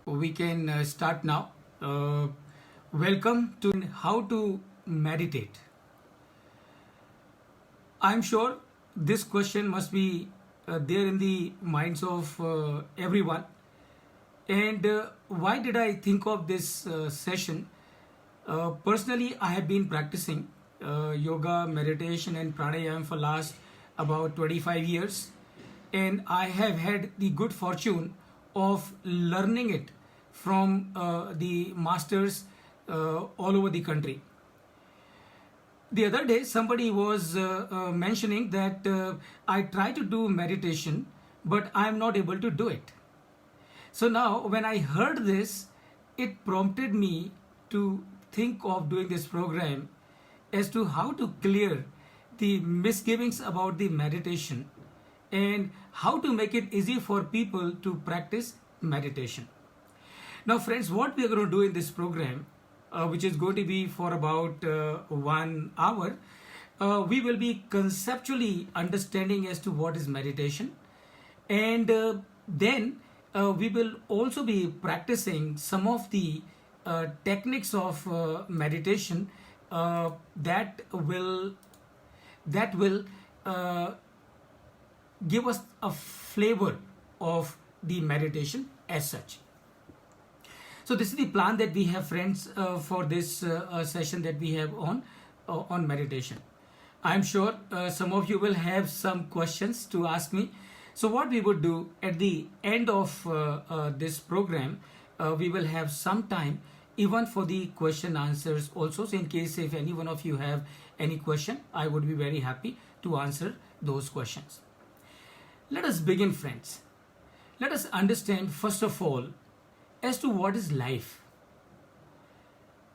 we can start now. Welcome to How to Meditate. I'm sure this question must be there in the minds of everyone. And why did I think of this session? Personally, I have been practicing yoga, meditation, and pranayama for last about 25 years, and I have had the good fortune of learning it from the masters all over the country. The other day, somebody was mentioning that I try to do meditation, but I am not able to do it. So now, when I heard this, it prompted me to think of doing this program as to how to clear the misgivings about the meditation and how to make it easy for people to practice meditation. Now, friends, what we are going to do in this program, which is going to be for about 1 hour, we will be conceptually understanding as to what is meditation, and then we will also be practicing some of the techniques of meditation that will give us a flavor of the meditation as such. So this is the plan that we have, friends, for this session that we have on meditation. I'm sure some of you will have some questions to ask me. So what we would do at the end of this program, we will have some time even for the question answers also. So in case if any one of you have any question, I would be very happy to answer those questions. Let us begin, friends. Let us understand first of all as to what is life.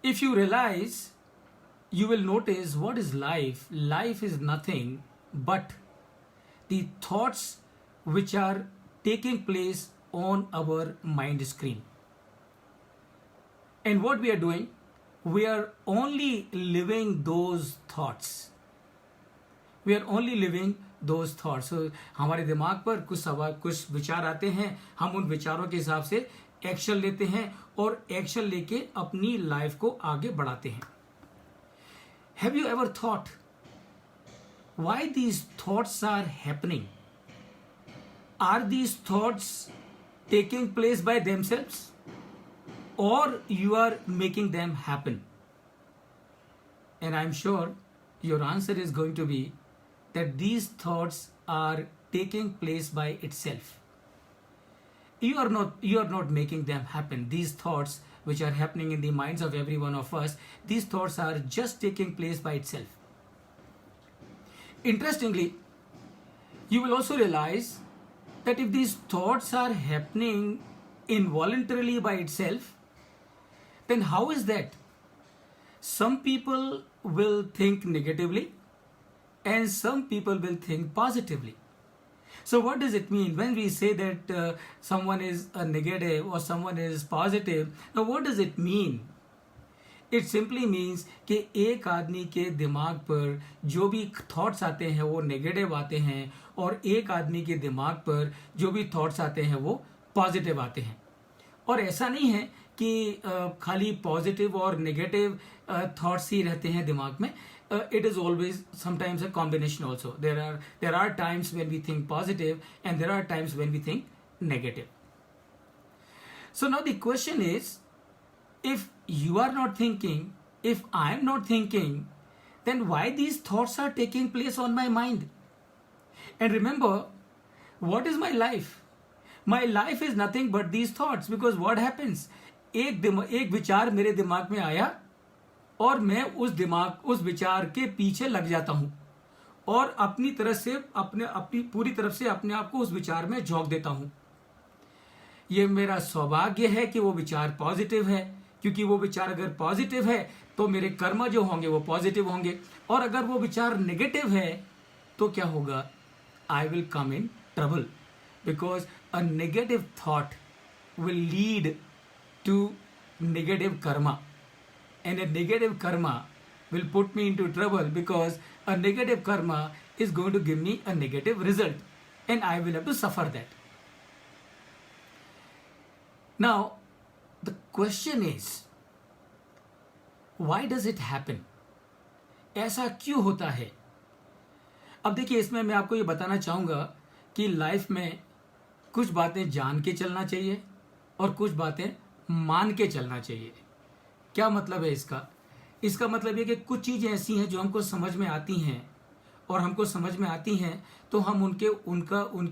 If you realize, you will notice what is life. Life is nothing but the thoughts which are taking place on our mind screen. And what we are doing, we are only living those thoughts. We are only living those thoughts. So हमारे दिमाग पर कुछ विचार आते हैं, हम उन विचारों के हिसाब से एक्शन लेते हैं और एक्शन लेके अपनी लाइफ को आगे बढ़ाते हैं. Have you ever thought why these thoughts are happening? Are these thoughts taking place by themselves, or you are making them happen? And I'm sure your answer is going to be that these thoughts are taking place by itself. You are not making them happen. These thoughts which are happening in the minds of every one of us, these thoughts are just taking place by itself. Interestingly, you will also realize that if these thoughts are happening involuntarily by itself, then how is that? Some people will think negatively and some people will think positively. So what does it mean when we say that someone is a negative or someone is positive? Now what does it mean? It simply means कि एक आदमी के दिमाग पर जो भी thoughts आते हैं वो नेगेटिव आते हैं और एक आदमी के दिमाग पर जो भी थॉट्स आते हैं वो पॉजिटिव आते हैं. और ऐसा नहीं है कि खाली पॉजिटिव और नेगेटिव थॉट्स ही रहते हैं दिमाग में. It is always sometimes a combination also. There are times when we think positive and there are times when we think negative. So now the question is, if you are not thinking, if I am not thinking, then why these thoughts are taking place on my mind? And remember, what is my life? My life is nothing but these thoughts, because what happens? एक विचार मेरे दिमाग में आया और मैं उस विचार के पीछे लग जाता हूं और अपनी पूरी तरफ से अपने आप को उस विचार में झोंक देता हूं. ये मेरा सौभाग्य है कि वो विचार पॉजिटिव है, क्योंकि वो विचार अगर पॉजिटिव है तो मेरे कर्म जो होंगे वो पॉजिटिव होंगे, और अगर वो विचार नेगेटिव है तो क्या होगा? I will come in trouble, because a negative thought will lead to negative karma. And a negative karma will put me into trouble, because a negative karma is going to give me a negative result and I will have to suffer that. Now, question is why does it happen, ऐसा क्यों होता है। अब देखिए, इसमें मैं आपको ये बताना चाहूंगा कि लाइफ में कुछ बातें जान के चलना चाहिए और कुछ बातें मान के चलना चाहिए। क्या मतलब है इसका? इसका मतलब ये कि कुछ चीजें ऐसी हैं जो हमको समझ में आती हैं, और हमको समझ में आती हैं तो हम उनके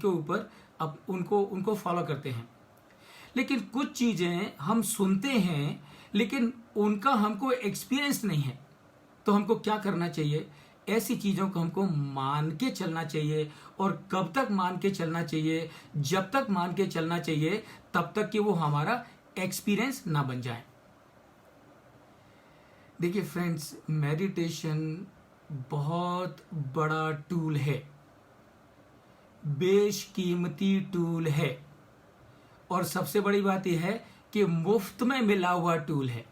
ऊपर उनको फॉलो करते हैं। लेकिन कुछ चीजें हम सुनते हैं लेकिन उनका हमको एक्सपीरियंस नहीं है, तो हमको क्या करना चाहिए? ऐसी चीजों को हमको मान के चलना चाहिए। और कब तक मान के चलना चाहिए? जब तक मान के चलना चाहिए तब तक कि वो हमारा एक्सपीरियंस ना बन जाए। देखिए फ्रेंड्स, मेडिटेशन बहुत बड़ा टूल है, बेशकीमती टूल है, और सबसे बड़ी बात यह है कि मुफ्त में मिला हुआ टूल है।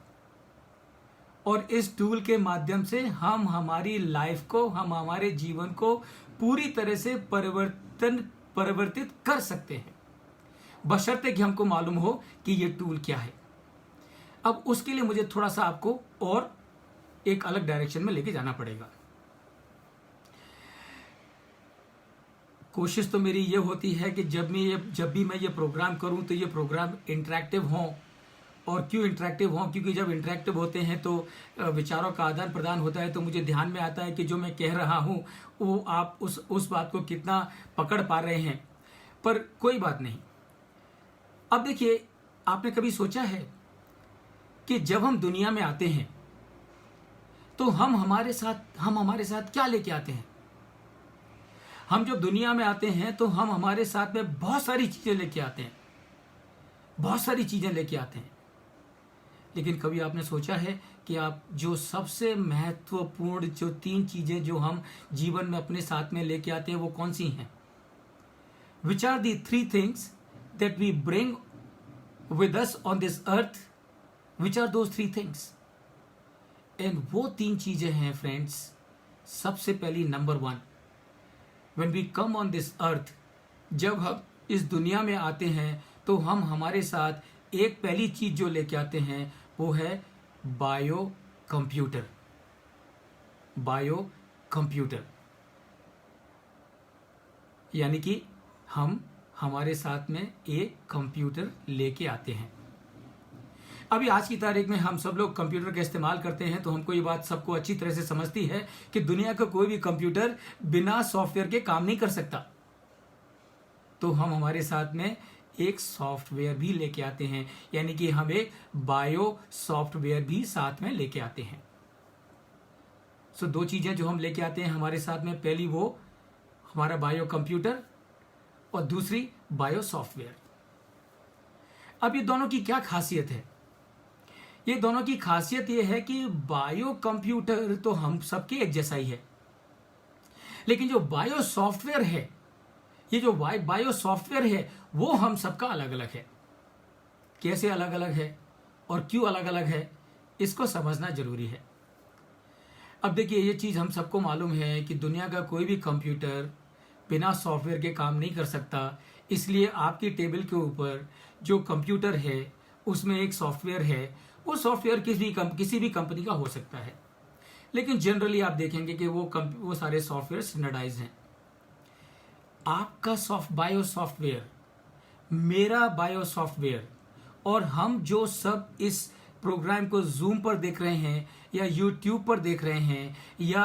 और इस टूल के माध्यम से हम हमारी लाइफ को, हम हमारे जीवन को पूरी तरह से परिवर्तित कर सकते हैं, बशर्ते कि हमको मालूम हो कि ये टूल क्या है। अब उसके लिए मुझे थोड़ा सा आपको और एक अलग डायरेक्शन में लेके जाना पड़ेगा। कोशिश तो मेरी ये होती है कि जब भी मैं ये प्रोग्राम करूं तो ये प्रोग्राम इंटरेक्टिव हों। और क्यों इंटरेक्टिव हों? क्योंकि जब इंटरेक्टिव होते हैं तो विचारों का आदान प्रदान होता है, तो मुझे ध्यान में आता है कि जो मैं कह रहा हूं वो आप उस बात को कितना पकड़ पा रहे हैं। पर कोई बात नहीं। अब देखिए, आपने कभी सोचा है कि जब हम दुनिया में आते हैं तो हम हमारे साथ क्या लेके आते हैं? हम जब दुनिया में आते हैं तो हम हमारे साथ में बहुत सारी चीजें लेके आते हैं, बहुत सारी चीजें लेके आते हैं। लेकिन कभी आपने सोचा है कि आप जो सबसे महत्वपूर्ण जो 3 चीजें जो हम जीवन में अपने साथ में लेके आते हैं वो कौन सी हैं? Which are the 3 things that we bring with us on this earth? Which are those 3 things? And वो 3 चीजें हैं फ्रेंड्स। सबसे पहली, number 1, when we come on this earth, जब हम इस दुनिया में आते हैं तो हम हमारे साथ एक पहली चीज जो लेके आते हैं वो है बायो कंप्यूटर। बायो कंप्यूटर यानी कि हम हमारे साथ में एक कंप्यूटर लेके आते हैं। अभी आज की तारीख में हम सब लोग कंप्यूटर का इस्तेमाल करते हैं, तो हमको ये बात सबको अच्छी तरह से समझती है कि दुनिया का कोई भी कंप्यूटर बिना सॉफ्टवेयर के काम नहीं कर सकता। तो हम हमारे साथ में एक सॉफ्टवेयर भी लेके आते हैं, यानी कि हम एक बायो सॉफ्टवेयर भी साथ में लेके आते हैं। सो 2 चीजें जो हम लेके आते हैं हमारे साथ में, पहली वो हमारा बायो कंप्यूटर और दूसरी बायो सॉफ्टवेयर। अब ये दोनों की क्या खासियत है? ये दोनों की खासियत ये है कि बायो कंप्यूटर तो हम सबके एक जैसा ही है, लेकिन जो बायो सॉफ्टवेयर है, ये जो बायो सॉफ्टवेयर है वो हम सबका अलग अलग है। कैसे अलग अलग है और क्यों अलग अलग है, इसको समझना जरूरी है। अब देखिए, ये चीज हम सबको मालूम है कि दुनिया का कोई भी कंप्यूटर बिना सॉफ्टवेयर के काम नहीं कर सकता। इसलिए आपकी टेबल के ऊपर जो कंप्यूटर है उसमें एक सॉफ्टवेयर है। वो सॉफ्टवेयर किसी भी कंपनी का हो सकता है, लेकिन जनरली आप देखेंगे कि वो सारे सॉफ्टवेयर स्टैंडर्डाइज हैं। आपका बायो सॉफ्टवेयर, मेरा बायो सॉफ्टवेयर, और हम जो सब इस प्रोग्राम को जूम पर देख रहे हैं या यूट्यूब पर देख रहे हैं या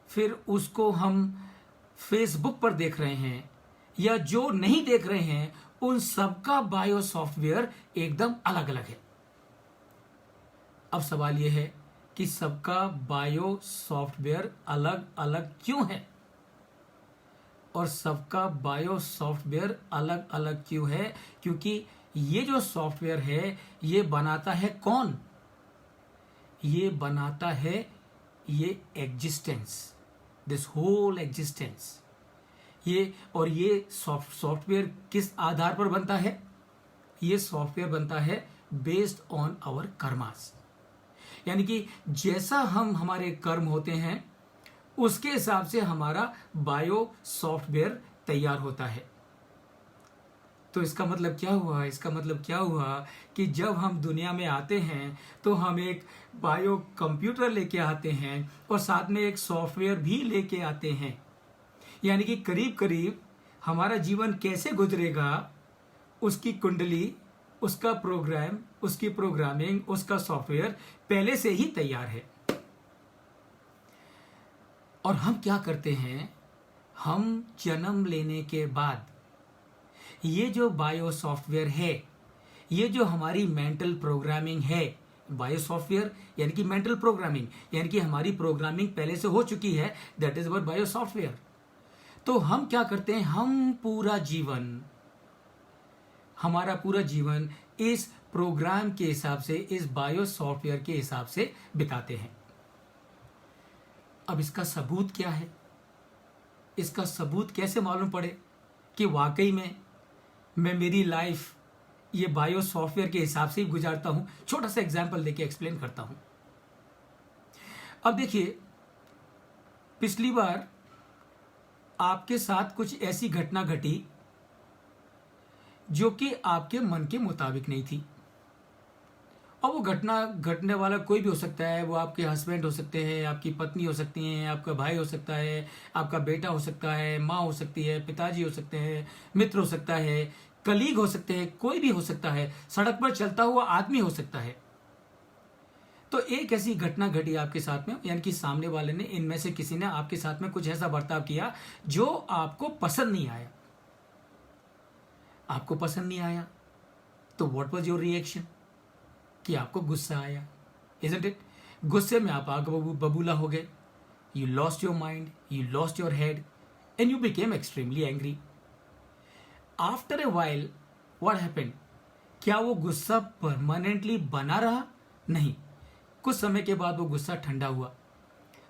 फिर उसको हम फेसबुक पर देख रहे हैं या जो नहीं देख रहे हैं, उन सबका बायो सॉफ्टवेयर एकदम अलग अलग है। अब सवाल यह है कि सबका बायो सॉफ्टवेयर अलग अलग क्यों है? और सबका बायो सॉफ्टवेयर अलग अलग क्यों है? क्योंकि ये जो सॉफ्टवेयर है ये बनाता है कौन? ये बनाता है ये एग्जिस्टेंस, दिस होल एग्जिस्टेंस। ये सॉफ्टवेयर किस आधार पर बनता है? ये सॉफ्टवेयर बनता है बेस्ड ऑन आवर कर्मास, यानी कि जैसा हमारे कर्म होते हैं उसके हिसाब से हमारा बायो सॉफ्टवेयर तैयार होता है। तो इसका मतलब क्या हुआ? इसका मतलब क्या हुआ कि जब हम दुनिया में आते हैं तो हम एक बायो कंप्यूटर लेके आते हैं और साथ में एक सॉफ्टवेयर भी लेके आते हैं। यानी कि करीब करीब हमारा जीवन कैसे गुजरेगा, उसकी कुंडली, उसका प्रोग्राम, उसकी प्रोग्रामिंग, उसका सॉफ्टवेयर पहले से ही तैयार है। और हम क्या करते हैं, हम जन्म लेने के बाद ये जो बायो सॉफ्टवेयर है, ये जो हमारी मेंटल प्रोग्रामिंग है, बायो सॉफ्टवेयर यानी कि मेंटल प्रोग्रामिंग, यानी कि हमारी प्रोग्रामिंग पहले से हो चुकी है, that is our bio software. तो हम क्या करते हैं, हम पूरा जीवन, हमारा पूरा जीवन इस प्रोग्राम के हिसाब से, इस बायो सॉफ्टवेयर के हिसाब से बिताते हैं। अब इसका सबूत क्या है? इसका सबूत कैसे मालूम पड़े कि वाकई में मैं मेरी लाइफ ये बायो सॉफ्टवेयर के हिसाब से ही गुजारता हूं? छोटा सा एग्जांपल देके एक्सप्लेन करता हूं। अब देखिए, पिछली बार आपके साथ कुछ ऐसी घटना घटी जो कि आपके मन के मुताबिक नहीं थी। और वो घटना घटने वाला कोई भी हो सकता है। वो आपके हस्बैंड हो सकते हैं, आपकी पत्नी हो सकती हैं, आपका भाई हो सकता है, आपका बेटा हो सकता है, माँ हो सकती है, पिताजी हो सकते हैं, मित्र हो सकता है, कलीग हो सकते हैं, कोई भी हो सकता है, सड़क पर चलता हुआ आदमी हो सकता है। तो एक ऐसी घटना घटी आपके साथ में, यानी कि सामने वाले ने, इनमें से किसी ने आपके साथ में कुछ ऐसा बर्ताव किया जो आपको पसंद नहीं आया। आपको पसंद नहीं आया तो व्हाट वाज योर रिएक्शन? कि आपको गुस्सा आया, इजंट इट? गुस्से में आप आग बबूला हो गए। You lost your mind, you lost your head and you became extremely angry. After a while what happened? क्या वो गुस्सा परमानेंटली बना रहा? नहीं। कुछ समय के बाद वो गुस्सा ठंडा हुआ।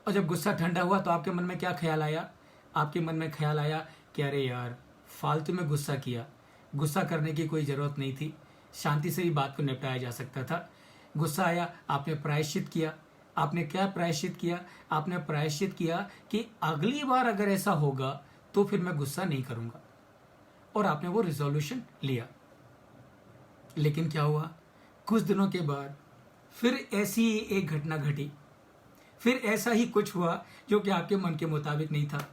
और जब गुस्सा ठंडा हुआ तो आपके मन में क्या ख्याल आया? आपके मन में ख्याल आया कि अरे यार, फालतू में गुस्सा किया, गुस्सा करने की कोई जरूरत नहीं थी, शांति से ही बात को निपटाया जा सकता था। गुस्सा आया, आपने प्रायश्चित किया। आपने क्या प्रायश्चित किया? आपने प्रायश्चित किया कि अगली बार अगर ऐसा होगा तो फिर मैं गुस्सा नहीं करूंगा, और आपने वो रिजोल्यूशन लिया। लेकिन क्या हुआ, कुछ दिनों के बाद फिर ऐसी ही एक घटना घटी, फिर ऐसा ही कुछ हुआ जो कि आपके मन के मुताबिक नहीं था।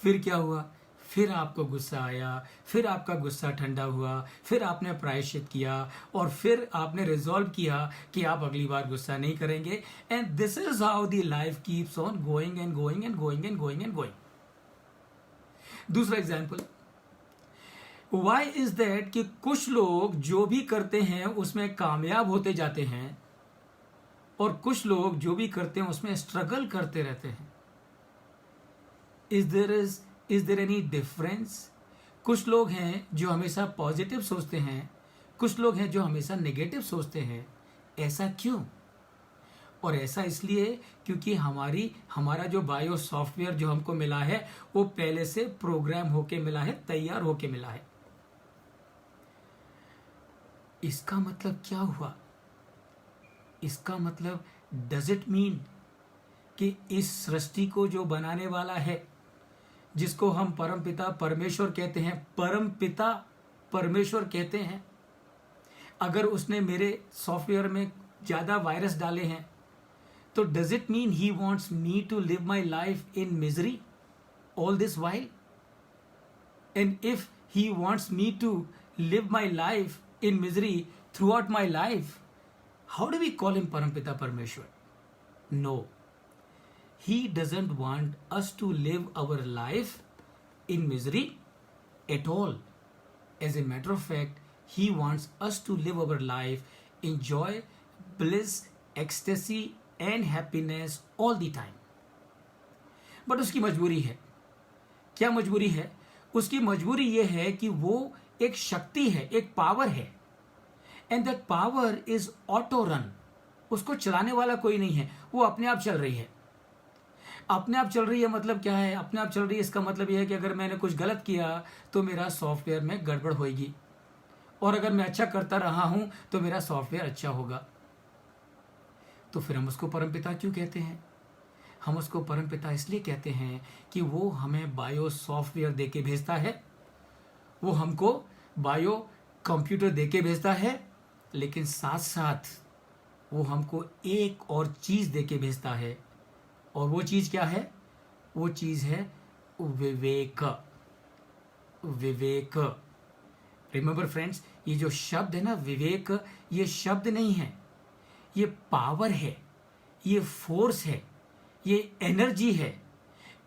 फिर क्या हुआ, फिर आपको गुस्सा आया, फिर आपका गुस्सा ठंडा हुआ, फिर आपने प्रायश्चित किया और फिर आपने रिजॉल्व किया कि आप अगली बार गुस्सा नहीं करेंगे। And this is how the life keeps on going and going and going and going and going. दूसरा एग्जाम्पल, वाई इज दैट कि कुछ लोग जो भी करते हैं उसमें कामयाब होते जाते हैं और कुछ लोग जो भी करते हैं उसमें स्ट्रगल करते रहते हैं। Is there any difference? कुछ लोग हैं जो हमेशा पॉजिटिव सोचते हैं, कुछ लोग हैं जो हमेशा नेगेटिव सोचते हैं। ऐसा क्यों? और ऐसा इसलिए क्योंकि हमारा जो बायो सॉफ्टवेयर जो हमको मिला है वो पहले से प्रोग्राम होके मिला है, तैयार होके मिला है। इसका मतलब क्या हुआ? इसका मतलब डज इट मीन कि इस सृष्टि को जो बनाने वाला है, जिसको हम परमपिता परमेश्वर कहते हैं, परमपिता परमेश्वर कहते हैं, अगर उसने मेरे सॉफ्टवेयर में ज्यादा वायरस डाले हैं तो does it mean he wants me to live my life in misery all this while? And if he wants me to live my life in misery throughout my life, how do we call him Parampita Parmeshwar? No, he doesn't want us to live our life in misery at all. As a matter of fact, he wants us to live our life in joy, bliss, ecstasy and happiness all the time. But उसकी मजबूरी है। क्या मजबूरी है? उसकी मजबूरी ये है कि वो एक शक्ति है, एक पावर है, and that power is auto run. उसको चलाने वाला कोई नहीं है, वो अपने आप चल रही है। अपने आप चल रही है मतलब क्या है? अपने आप चल रही है इसका मतलब यह है कि अगर मैंने कुछ गलत किया तो मेरा सॉफ्टवेयर में गड़बड़ होगी, और अगर मैं अच्छा करता रहा हूं तो मेरा सॉफ्टवेयर अच्छा होगा। तो फिर हम उसको परमपिता क्यों कहते हैं? हम उसको परमपिता इसलिए कहते हैं कि वो हमें बायो सॉफ्टवेयर देके भेजता है। वो हमको बायो कंप्यूटर दे के भेजता है, लेकिन साथ साथ वो हमको एक और चीज़ दे के भेजता है, और वो चीज़ क्या है? वो चीज़ है विवेक। विवेक। रिमेंबर फ्रेंड्स, ये जो शब्द है ना विवेक, ये शब्द नहीं है, ये पावर है, ये फोर्स है, ये एनर्जी है।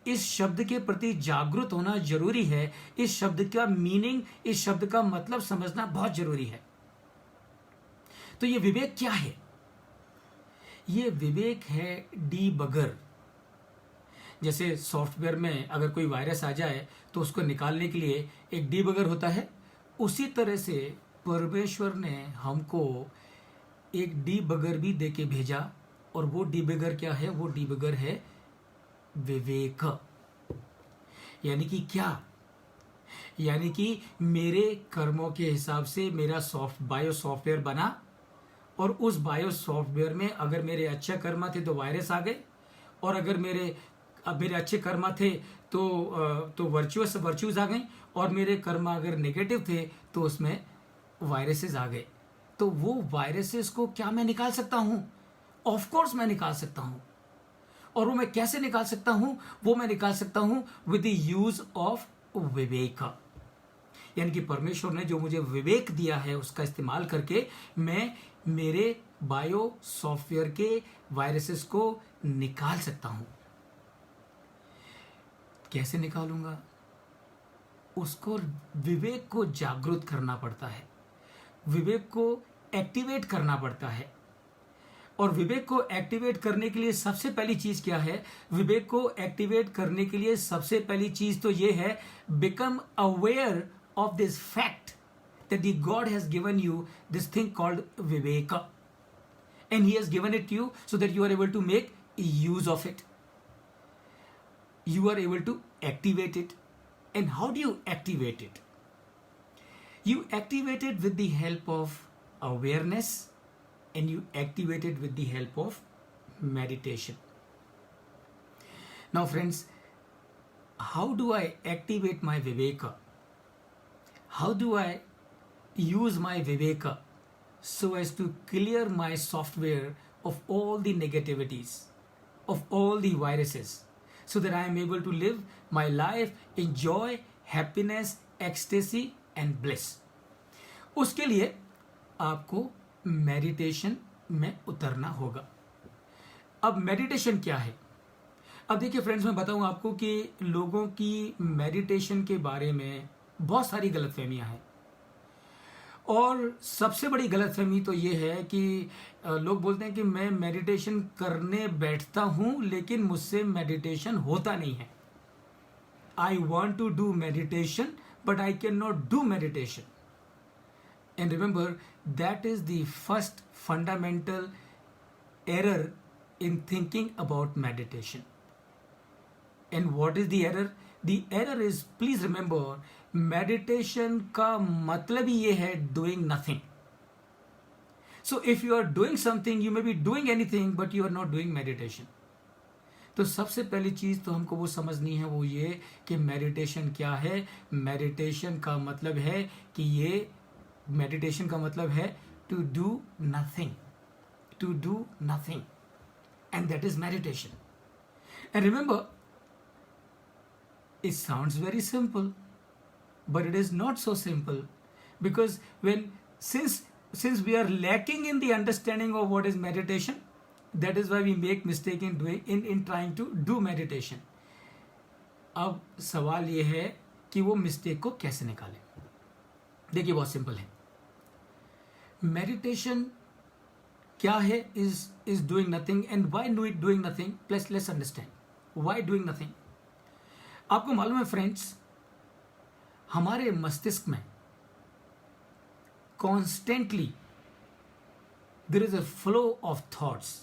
इस शब्द के प्रति जागरूक होना जरूरी है। इस शब्द का मीनिंग, इस शब्द का मतलब समझना बहुत जरूरी है। तो ये विवेक क्या है? ये विवेक है डीबगर। जैसे सॉफ्टवेयर में अगर कोई वायरस आ जाए तो उसको निकालने के लिए एक डीबगर होता है, उसी तरह से परमेश्वर ने हमको एक डीबगर भी देके भेजा, और वो डीबगर क्या है? वो डीबगर है विवेक। यानी कि क्या? यानी कि मेरे कर्मों के हिसाब से मेरा बायो सॉफ्टवेयर बना, और उस बायो सॉफ्टवेयर में अगर मेरे अच्छे कर्म थे तो वायरस आ गए, और अगर मेरे अच्छे कर्म थे तो वर्च्यूज आ गई, और मेरे कर्म अगर नेगेटिव थे तो उसमें वायरसेस आ गए। तो वो वायरसेस को क्या मैं निकाल सकता हूं? ऑफ कोर्स मैं निकाल सकता हूं। और वो मैं कैसे निकाल सकता हूं? वो मैं निकाल सकता हूं विद द यूज ऑफ विवेक। यानी कि परमेश्वर ने जो मुझे विवेक दिया है उसका इस्तेमाल करके मैं मेरे बायो सॉफ्टवेयर के वायरसेस को निकाल सकता हूं। कैसे निकालूंगा? उसको विवेक को जागरूक करना पड़ता है, विवेक को एक्टिवेट करना पड़ता है। और विवेक को एक्टिवेट करने के लिए सबसे पहली चीज क्या है? विवेक को एक्टिवेट करने के लिए सबसे पहली चीज तो ये है, become aware of this fact that the God has given you this thing called viveka, and he has given it to you so that you are able to make use of it, you are able to activate it. And how do you activate it? You activate it with the help of awareness, and you activate it with the help of meditation. Now friends, how do I activate my viveka? How do I use my viveka so as to clear my software of all the negativities, of all the viruses, so that I am able to live my life in joy, happiness, ecstasy and bliss? उसके लिए आपको meditation में उतरना होगा। अब meditation क्या है? अब देखिए फ्रेंड्स, मैं बताऊं आपको कि लोगों की मेडिटेशन के बारे में बहुत सारी गलतफहमियां हैं। और सबसे बड़ी गलतफहमी तो ये है कि लोग बोलते हैं कि मैं मेडिटेशन करने बैठता हूं लेकिन मुझसे मेडिटेशन होता नहीं है। I want to do meditation but I can not do meditation. And remember, that is the first fundamental error in thinking about meditation. And what is the error? The error is, please remember, meditation का मतलब ही ये है doing nothing. So if you are doing something, you may be doing anything but you are not doing meditation. तो सबसे पहली चीज तो हमको वो समझनी है, वो ये कि मेडिटेशन क्या है। मेडिटेशन का मतलब है कि मेडिटेशन का मतलब है to do nothing, to do nothing, and that is meditation. And remember, it sounds very simple, but it is not so simple, because since we are lacking in the understanding of what is meditation, that is why we make mistake in trying to do meditation. अब सवाल ये है कि वो mistake को कैसे निकालें। देखिए, बहुत सिंपल है। मेडिटेशन क्या है? is doing nothing, and why doing nothing? Let's understand why doing nothing. आपको मालूम है फ्रेंड्स, हमारे मस्तिष्क में constantly there is a flow of thoughts,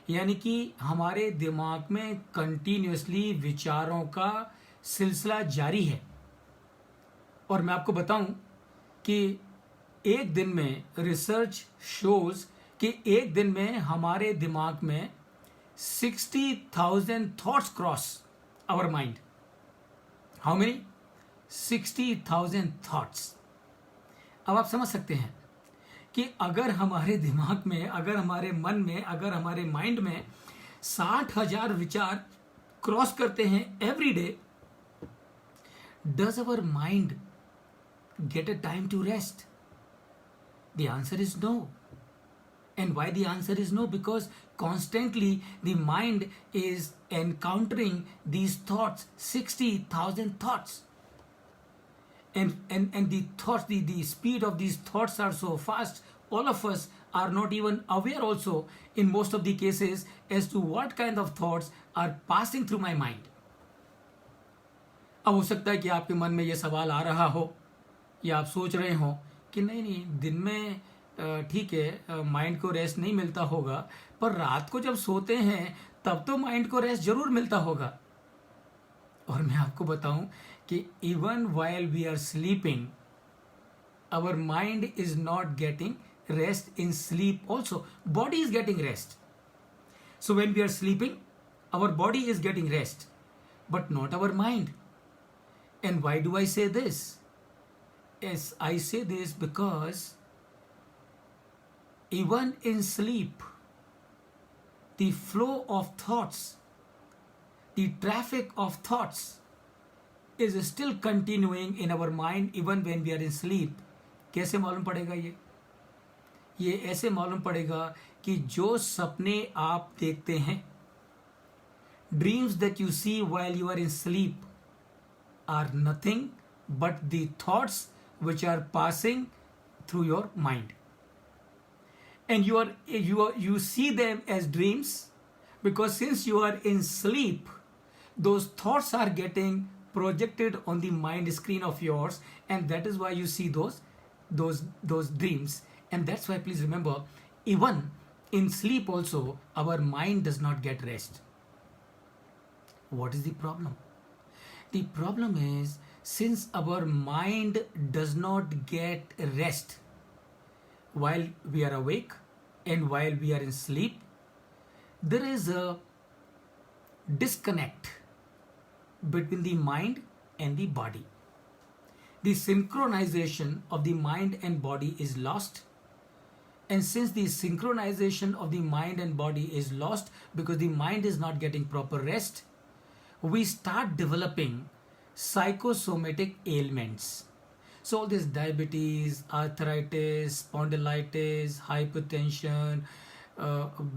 यानी कि हमारे दिमाग में कंटिन्यूअसली विचारों का सिलसिला जारी है। और मैं आपको बताऊं कि एक दिन में, रिसर्च शोज कि एक दिन में हमारे दिमाग में 60,000 thoughts cross our mind. How many? 60,000 thoughts. अब आप समझ सकते हैं कि अगर हमारे दिमाग में, अगर हमारे मन में, अगर हमारे माइंड में 60,000 विचार क्रॉस करते हैं every day, does our mind get a time to rest? The answer is no. And why the answer is no? Because constantly the mind is encountering these thoughts, 60,000 thoughts. And the thoughts, the speed of these thoughts are so fast, all of us are not even aware also in most of the cases as to what kind of thoughts are passing through my mind. अब हो सकता है कि आपके मन में ये सवाल आ रहा हो या आप सोच रहे हो कि नहीं दिन में ठीक है माइंड को रेस्ट नहीं मिलता होगा, पर रात को जब सोते हैं तब तो माइंड को रेस्ट जरूर मिलता होगा। और मैं आपको बताऊं कि even while we are sleeping, our mind is not getting rest in sleep also, body is getting rest. So when we are sleeping our body is getting rest but not our mind. And why do I say this? Yes, I say this because even in sleep, the flow of thoughts, the traffic of thoughts is still continuing in our mind even when we are in sleep. कैसे मालूम पड़ेगा ये ऐसे मालूम पड़ेगा कि जो सपने आप देखते हैं, dreams that you see while you are in sleep are nothing but the thoughts which are passing through your mind, and you see them as dreams because since you are in sleep, those thoughts are getting projected on the mind screen of yours, and that is why you see those dreams. And that's why, please remember, even in sleep also our mind does not get rest. What is the problem? The problem is, since our mind does not get rest while we are awake and while we are in sleep, there is a disconnect between the mind and the body. The synchronization of the mind and body is lost. And since the synchronization of the mind and body is lost because the mind is not getting proper rest, we start developing psychosomatic ailments. So all this diabetes, arthritis, spondylitis, hypertension,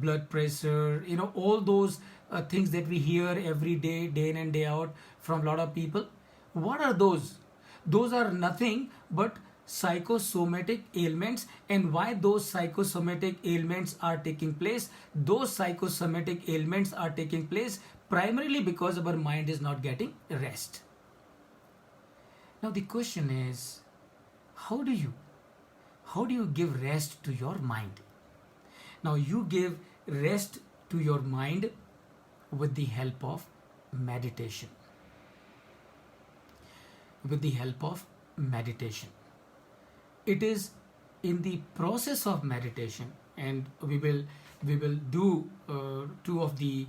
blood pressure, all those things that we hear every day, day in and day out from a lot of people. What are those? Those are nothing but psychosomatic ailments. And why those psychosomatic ailments are taking place? Those psychosomatic ailments are taking place primarily because our mind is not getting rest. Now the question is, how do you give rest to your mind? Now you give rest to your mind with the help of meditation. With the help of meditation. It is in the process of meditation, and we will do two of the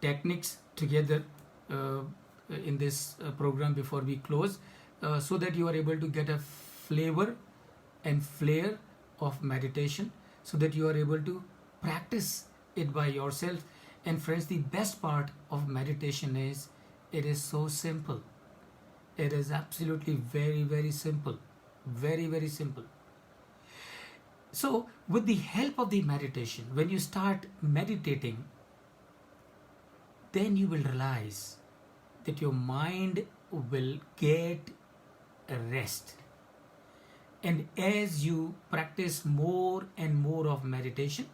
techniques together in this program before we close, so that you are able to get a flavor and flair of meditation, so that you are able to practice it by yourself. And friends, the best part of meditation is it is so simple. It is absolutely very, very simple. Very, very simple. So with the help of the meditation, when you start meditating, then you will realize that your mind will get a rest. And as you practice more and more of meditation,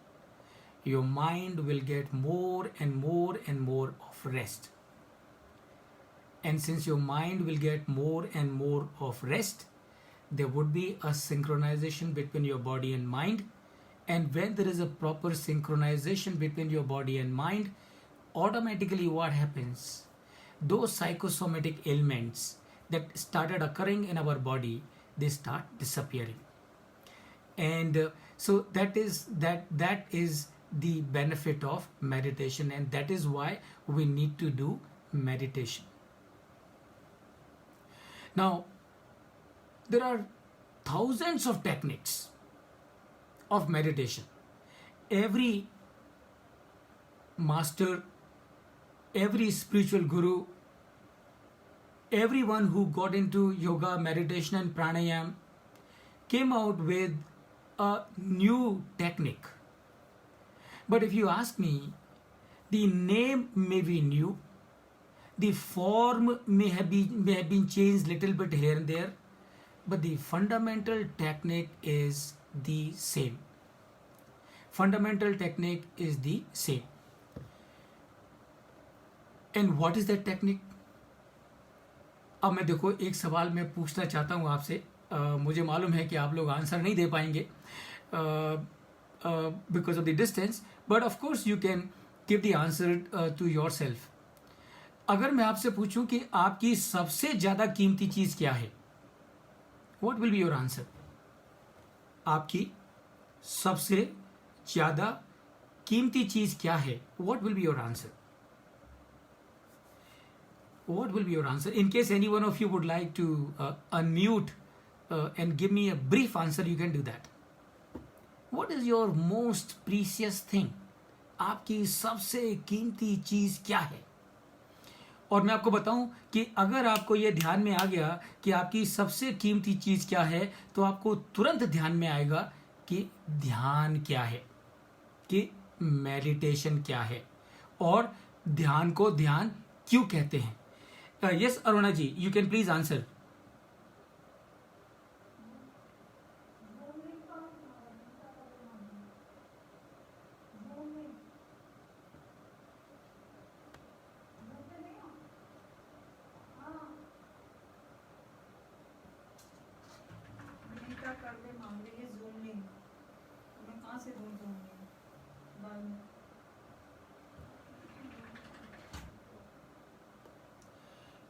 your mind will get more and more and more of rest. And since your mind will get more and more of rest, there would be a synchronization between your body and mind. And when there is a proper synchronization between your body and mind, automatically what happens? Those psychosomatic ailments that started occurring in our body, they start disappearing. And so that is the benefit of meditation, and that is why we need to do meditation. Now, there are thousands of techniques of meditation. Every master, every spiritual guru, everyone who got into yoga, meditation, and pranayam came out with a new technique. But if you ask me, the name may be new, the form may have been changed little bit here and there, but the fundamental technique is the same. Fundamental technique is the same. And what is that technique? अब मैं देखो एक सवाल मैं पूछना चाहता हूँ आपसे. मुझे मालूम है कि आप लोग आंसर नहीं दे पाएंगे because of the distance, but of course you can give the answer to yourself. अगर मैं आपसे पूछूं कि आपकी सबसे ज्यादा कीमती चीज क्या है, what will be your answer? आपकी सबसे ज्यादा कीमती चीज क्या है? What will be your answer? What will be your answer? In case any one of you would like to unmute and give me a brief answer, you can do that. What is your most precious thing? आपकी सबसे कीमती चीज क्या है? और मैं आपको बताऊं कि अगर आपको यह ध्यान में आ गया कि आपकी सबसे कीमती चीज क्या है, तो आपको तुरंत ध्यान में आएगा कि ध्यान क्या है, कि मेडिटेशन क्या है, और ध्यान को ध्यान क्यों कहते हैं. Yes, Aruna ji, you can please answer.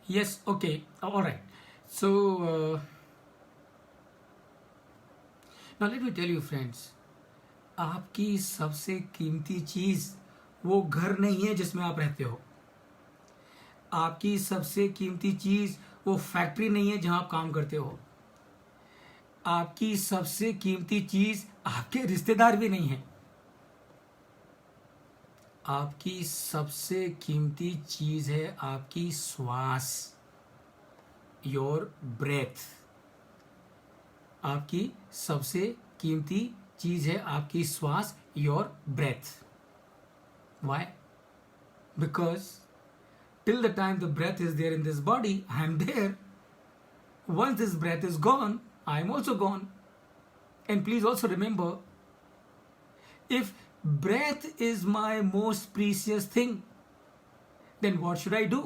Yes, okay, all right. So now let me tell you friends, आपकी सबसे कीमती चीज वो घर नहीं है जिसमें आप रहते हो. आपकी सबसे कीमती चीज वो फैक्ट्री नहीं है जहां आप काम करते हो. आपकी सबसे कीमती चीज आपके रिश्तेदार भी नहीं है. आपकी सबसे कीमती चीज है आपकी श्वास, योर ब्रेथ. आपकी सबसे कीमती चीज है आपकी श्वास, your breath. Why? Because till the time the breath is there in this body, I am there. Once this breath is gone, I am also gone. And please also remember, if breath is my most precious thing, then what should I do?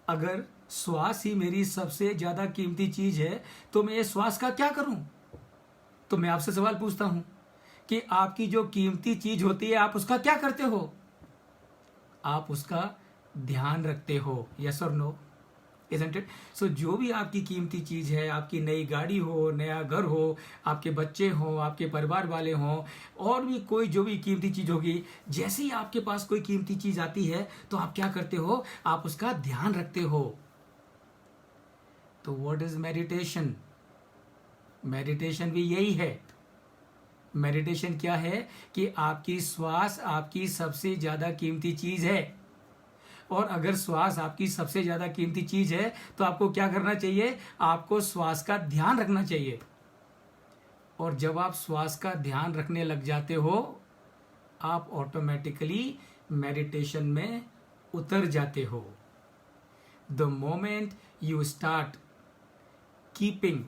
अगर श्वास ही मेरी सबसे ज्यादा कीमती चीज है, तो मैं ये श्वास का क्या करूं? तो मैं आपसे सवाल पूछता हूं कि आपकी जो कीमती चीज होती है, आप उसका क्या करते हो? आप उसका ध्यान रखते हो. यस और नो? Isn't it? So जो भी आपकी कीमती चीज है, आपकी नई गाड़ी हो, नया घर हो, आपके बच्चे हो, आपके परिवार वाले हो, और भी कोई जो भी कीमती चीज होगी, जैसे ही आपके पास कोई कीमती चीज आती है, तो आप क्या करते हो? आप उसका ध्यान रखते हो. तो व्हाट इज मेडिटेशन? मेडिटेशन भी यही है. मेडिटेशन क्या है कि आपकी श्वास आपकी सबसे ज्यादा कीमती चीज है. और अगर श्वास आपकी सबसे ज्यादा कीमती चीज है, तो आपको क्या करना चाहिए? आपको श्वास का ध्यान रखना चाहिए. और जब आप श्वास का ध्यान रखने लग जाते हो, आप ऑटोमेटिकली मेडिटेशन में उतर जाते हो. The moment you start keeping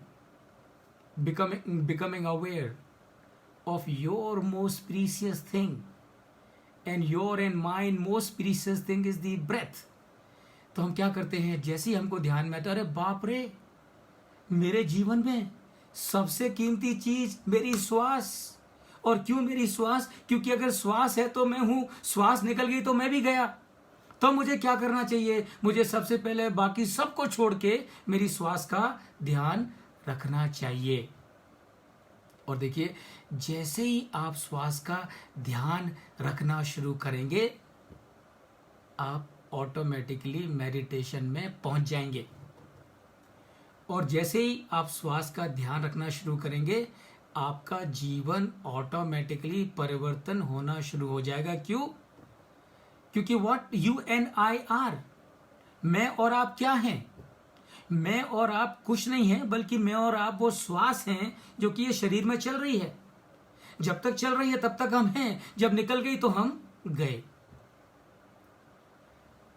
becoming aware of your most precious thing, and your and mine most precious thing is the breath. तो हम क्या करते हैं? जैसे ही हमको ध्यान में आता है, अरे बाप रे, मेरे जीवन में सबसे कीमती चीज मेरी श्वास. और क्यों मेरी श्वास? क्योंकि अगर श्वास है तो मैं हूं, श्वास निकल गई तो मैं भी गया. तो मुझे क्या करना चाहिए? मुझे सबसे पहले बाकी सबको छोड़ के मेरी श्वास का ध्यान रखना चाहिए. और देखिए, जैसे ही आप श्वास का ध्यान रखना शुरू करेंगे, आप ऑटोमेटिकली मेडिटेशन में पहुंच जाएंगे. और जैसे ही आप श्वास का ध्यान रखना शुरू करेंगे, आपका जीवन ऑटोमेटिकली परिवर्तन होना शुरू हो जाएगा। क्यों? क्योंकि what you and I R, मैं और आप क्या हैं? मैं और आप कुछ नहीं है, बल्कि मैं और आप वो श्वास हैं जो कि ये शरीर में चल रही है। जब तक चल रही है तब तक हम हैं, जब निकल गई तो हम गए।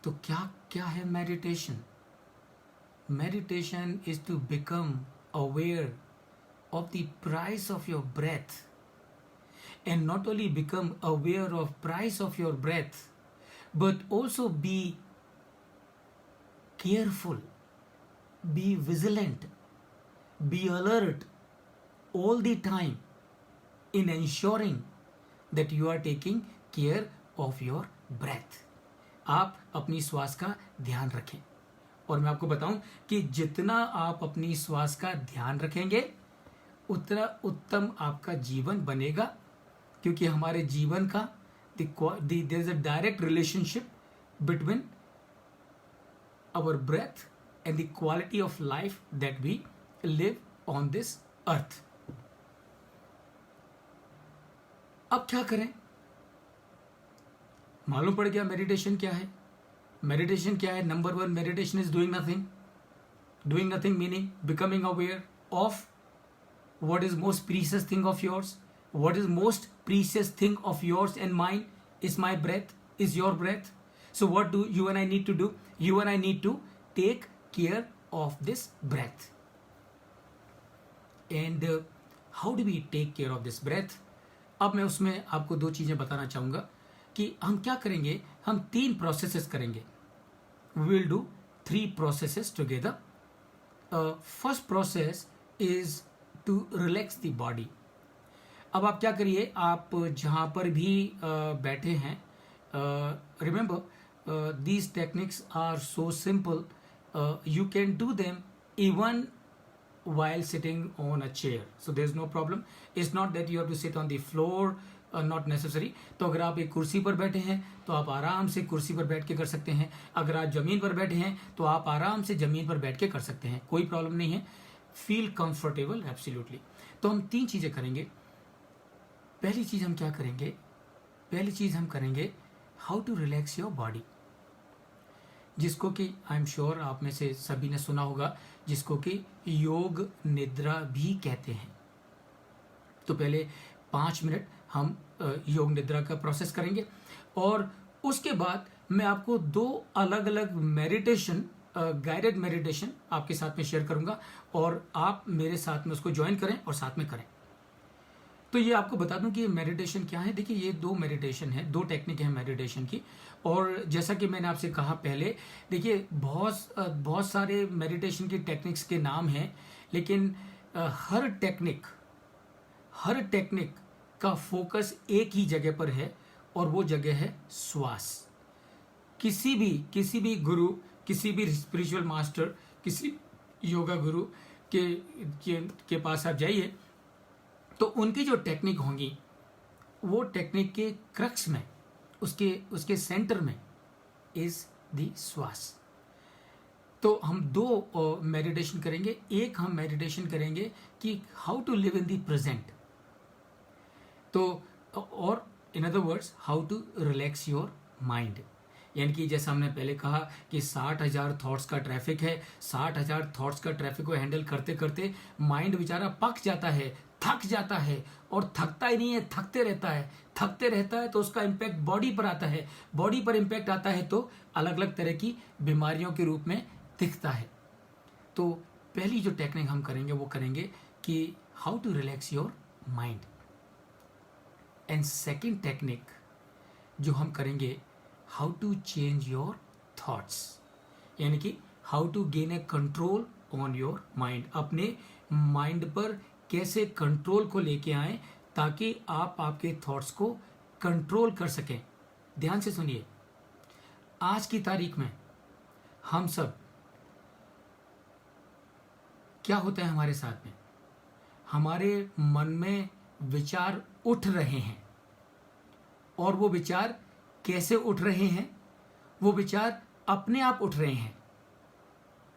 तो क्या क्या है meditation? Meditation is to become aware of the price of your breath, and not only become aware of price of your breath, but also be careful, be vigilant, be alert all the time in ensuring that you are taking care of your breath. आप अपनी श्वास का ध्यान रखें। और मैं आपको बताऊं कि जितना आप अपनी श्वास का ध्यान रखेंगे, उतना उत्तम आपका जीवन बनेगा। क्योंकि हमारे जीवन का there is a direct relationship between our breath and the quality of life that we live on this earth. अब क्या करें? मालूम पड़ गया मेडिटेशन क्या है। मेडिटेशन क्या है? Number 1, meditation is doing nothing. Doing nothing meaning becoming aware of what is most precious thing of yours. What is most precious thing of yours and mine is my breath, is your breath. So what do you and I need to do? You and I need to take care of this breath. And how do we take care of this breath? अब मैं उसमें आपको 2 चीजें बताना चाहूंगा कि हम क्या करेंगे। हम 3 प्रोसेसेस करेंगे। We will do 3 processes together. First process is to relax the body. अब आप क्या करिए, आप जहां पर भी बैठे हैं, remember these techniques are so simple, you can do them even while sitting on a chair, so there's no problem. It's not that you have to sit on the floor, not necessary. तो अगर आप एक कुर्सी पर बैठे हैं तो आप आराम से कुर्सी पर बैठ के कर सकते हैं। अगर आप जमीन पर बैठे हैं तो आप आराम से जमीन पर बैठ के कर सकते हैं, कोई प्रॉब्लम नहीं है। Feel comfortable absolutely. तो हम 3 चीजें करेंगे। पहली चीज हम क्या करेंगे? पहली चीज हम करेंगे how to relax your body, जिसको कि आई एम श्योर आप में से सभी ने सुना होगा, जिसको कि योग निद्रा भी कहते हैं। तो पहले 5 मिनट हम योग निद्रा का प्रोसेस करेंगे और उसके बाद मैं आपको 2 अलग अलग मेडिटेशन, गाइडेड मेडिटेशन आपके साथ में शेयर करूंगा और आप मेरे साथ में उसको ज्वाइन करें और साथ में करें। तो ये आपको बता दूं कि ये मेडिटेशन क्या है। देखिए, ये 2 मेडिटेशन है, 2 टेक्निक है मेडिटेशन की। और जैसा कि मैंने आपसे कहा पहले, देखिए बहुत सारे मेडिटेशन की टेक्निक्स के नाम हैं, लेकिन हर टेक्निक का फोकस एक ही जगह पर है और वो जगह है श्वास। किसी भी गुरु, किसी भी स्पिरिचुअल मास्टर, किसी योगा गुरु के पास आप जाइए तो उनकी जो टेक्निक होंगी, वो टेक्निक के क्रक्स में, उसके सेंटर में इज द श्वास। तो हम 2 मेडिटेशन करेंगे। एक हम मेडिटेशन करेंगे कि how to live in the present, तो और in other words how to relax your mind. यानी कि जैसा हमने पहले कहा कि 60,000 थॉट्स का ट्रैफिक है। 60,000 थॉट्स का ट्रैफिक को हैंडल करते करते माइंड बेचारा पक जाता है, थक जाता है, और थकता ही नहीं है, थकते रहता है तो उसका इम्पैक्ट बॉडी पर आता है। बॉडी पर इम्पैक्ट आता है तो अलग अलग तरह की बीमारियों के रूप में दिखता है। तो पहली जो टेक्निक हम करेंगे वो करेंगे कि how to relax your mind. And second technique जो हम करेंगे, how to change your thoughts, यानी कि how to gain a control on your mind. अपने माइंड पर कैसे कंट्रोल को लेके आए ताकि आप आपके थॉट्स को कंट्रोल कर सकें। ध्यान से सुनिए, आज की तारीख में हम सब, क्या होता है हमारे साथ में, हमारे मन में विचार उठ रहे हैं, और वो विचार कैसे उठ रहे हैं? वो विचार अपने आप उठ रहे हैं।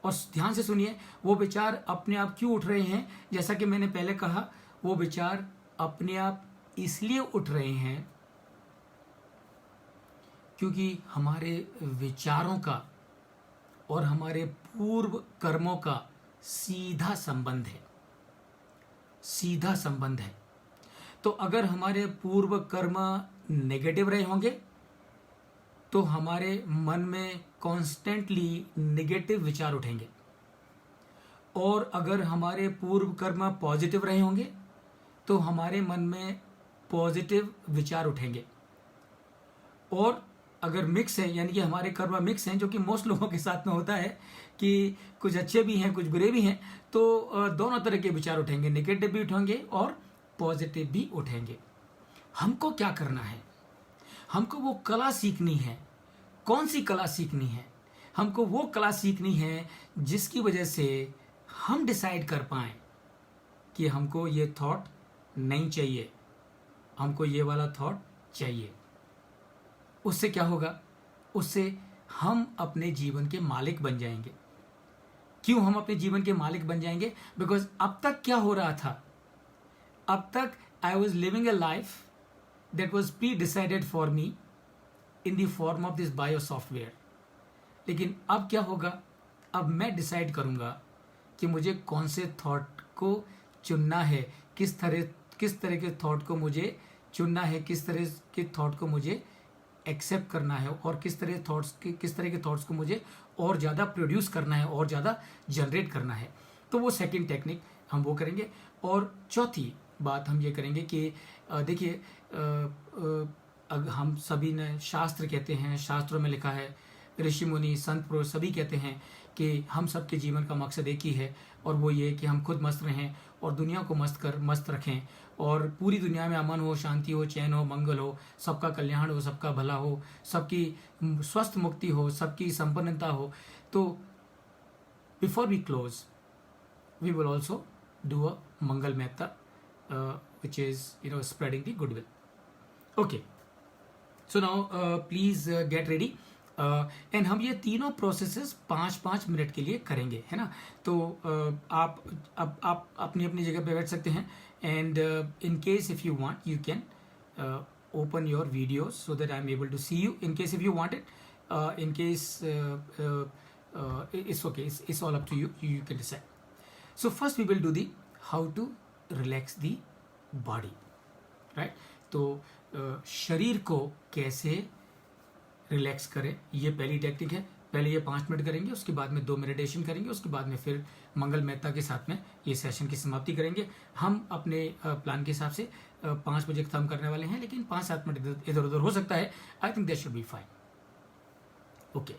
और ध्यान से सुनिए, वो विचार अपने आप क्यों उठ रहे हैं? जैसा कि मैंने पहले कहा, वो विचार अपने आप इसलिए उठ रहे हैं क्योंकि हमारे विचारों का और हमारे पूर्व कर्मों का सीधा संबंध है, सीधा संबंध है। तो अगर हमारे पूर्व कर्म नेगेटिव रहे होंगे तो हमारे मन में कॉन्स्टेंटली नेगेटिव विचार उठेंगे, और अगर हमारे पूर्व कर्म पॉजिटिव रहे होंगे तो हमारे मन में पॉजिटिव विचार उठेंगे। और अगर मिक्स है, यानी कि हमारे कर्म मिक्स हैं, जो कि मोस्ट लोगों के साथ में होता है कि कुछ अच्छे भी हैं कुछ बुरे भी हैं, तो दोनों तरह के विचार उठेंगे, नेगेटिव भी उठेंगे और पॉजिटिव भी उठेंगे। हमको क्या करना है? हमको वो कला सीखनी है। कौन सी कला सीखनी है? हमको वो कला सीखनी है जिसकी वजह से हम डिसाइड कर पाएं कि हमको ये थॉट नहीं चाहिए, हमको ये वाला थॉट चाहिए। उससे क्या होगा? उससे हम अपने जीवन के मालिक बन जाएंगे। क्यों हम अपने जीवन के मालिक बन जाएंगे? बिकॉज अब तक क्या हो रहा था? अब तक I was living A life that was pre decided for me in the form of this bio software. लेकिन अब क्या होगा? अब मैं डिसाइड करूंगा कि मुझे कौन से थॉट को चुनना है, किस तरह के थॉट को मुझे चुनना है, किस तरह के थॉट को मुझे एक्सेप्ट करना है, और किस तरह के थॉट्स को मुझे और ज़्यादा प्रोड्यूस करना है और ज़्यादा जनरेट करना है। तो वो सेकंड टेक्निक हम वो करेंगे। और चौथी बात हम ये करेंगे कि देखिए, हम सभी ने शास्त्र कहते हैं, शास्त्रों में लिखा है, ऋषि मुनि संत पुरुष सभी कहते हैं कि हम सबके जीवन का मकसद एक ही है, और वो ये कि हम खुद मस्त रहें और दुनिया को मस्त रखें, और पूरी दुनिया में अमन हो, शांति हो, चैन हो, मंगल हो, सबका कल्याण हो, सबका भला हो, सबकी स्वस्थ मुक्ति हो, सबकी संपन्नता हो। तो before we close we will also do a मंगल मेहता which is spreading the goodwill. Okay, so now please get ready. And हम ये तीनों प्रोसेसेस 5-5 मिनट के लिए करेंगे, है ना? तो आप अपनी अपनी जगह पे बैठ सकते हैं, and in case if you want you can open your videos so that I'm able to see you, in case if you want it. In case it's okay, it's all up to you, you can decide. So first we will do the how to relax the body, right? तो शरीर को कैसे relax करें, ये पहली technique है। पहले ये 5 मिनट करेंगे, उसके बाद में 2 मेडिटेशन करेंगे, उसके बाद में फिर मंगल मेहता के साथ में ये सेशन की समाप्ति करेंगे। हम अपने प्लान के हिसाब से 5 बजे खत्म करने वाले हैं, लेकिन 5-7 मिनट इधर उधर हो सकता है। I think that should be fine. Okay,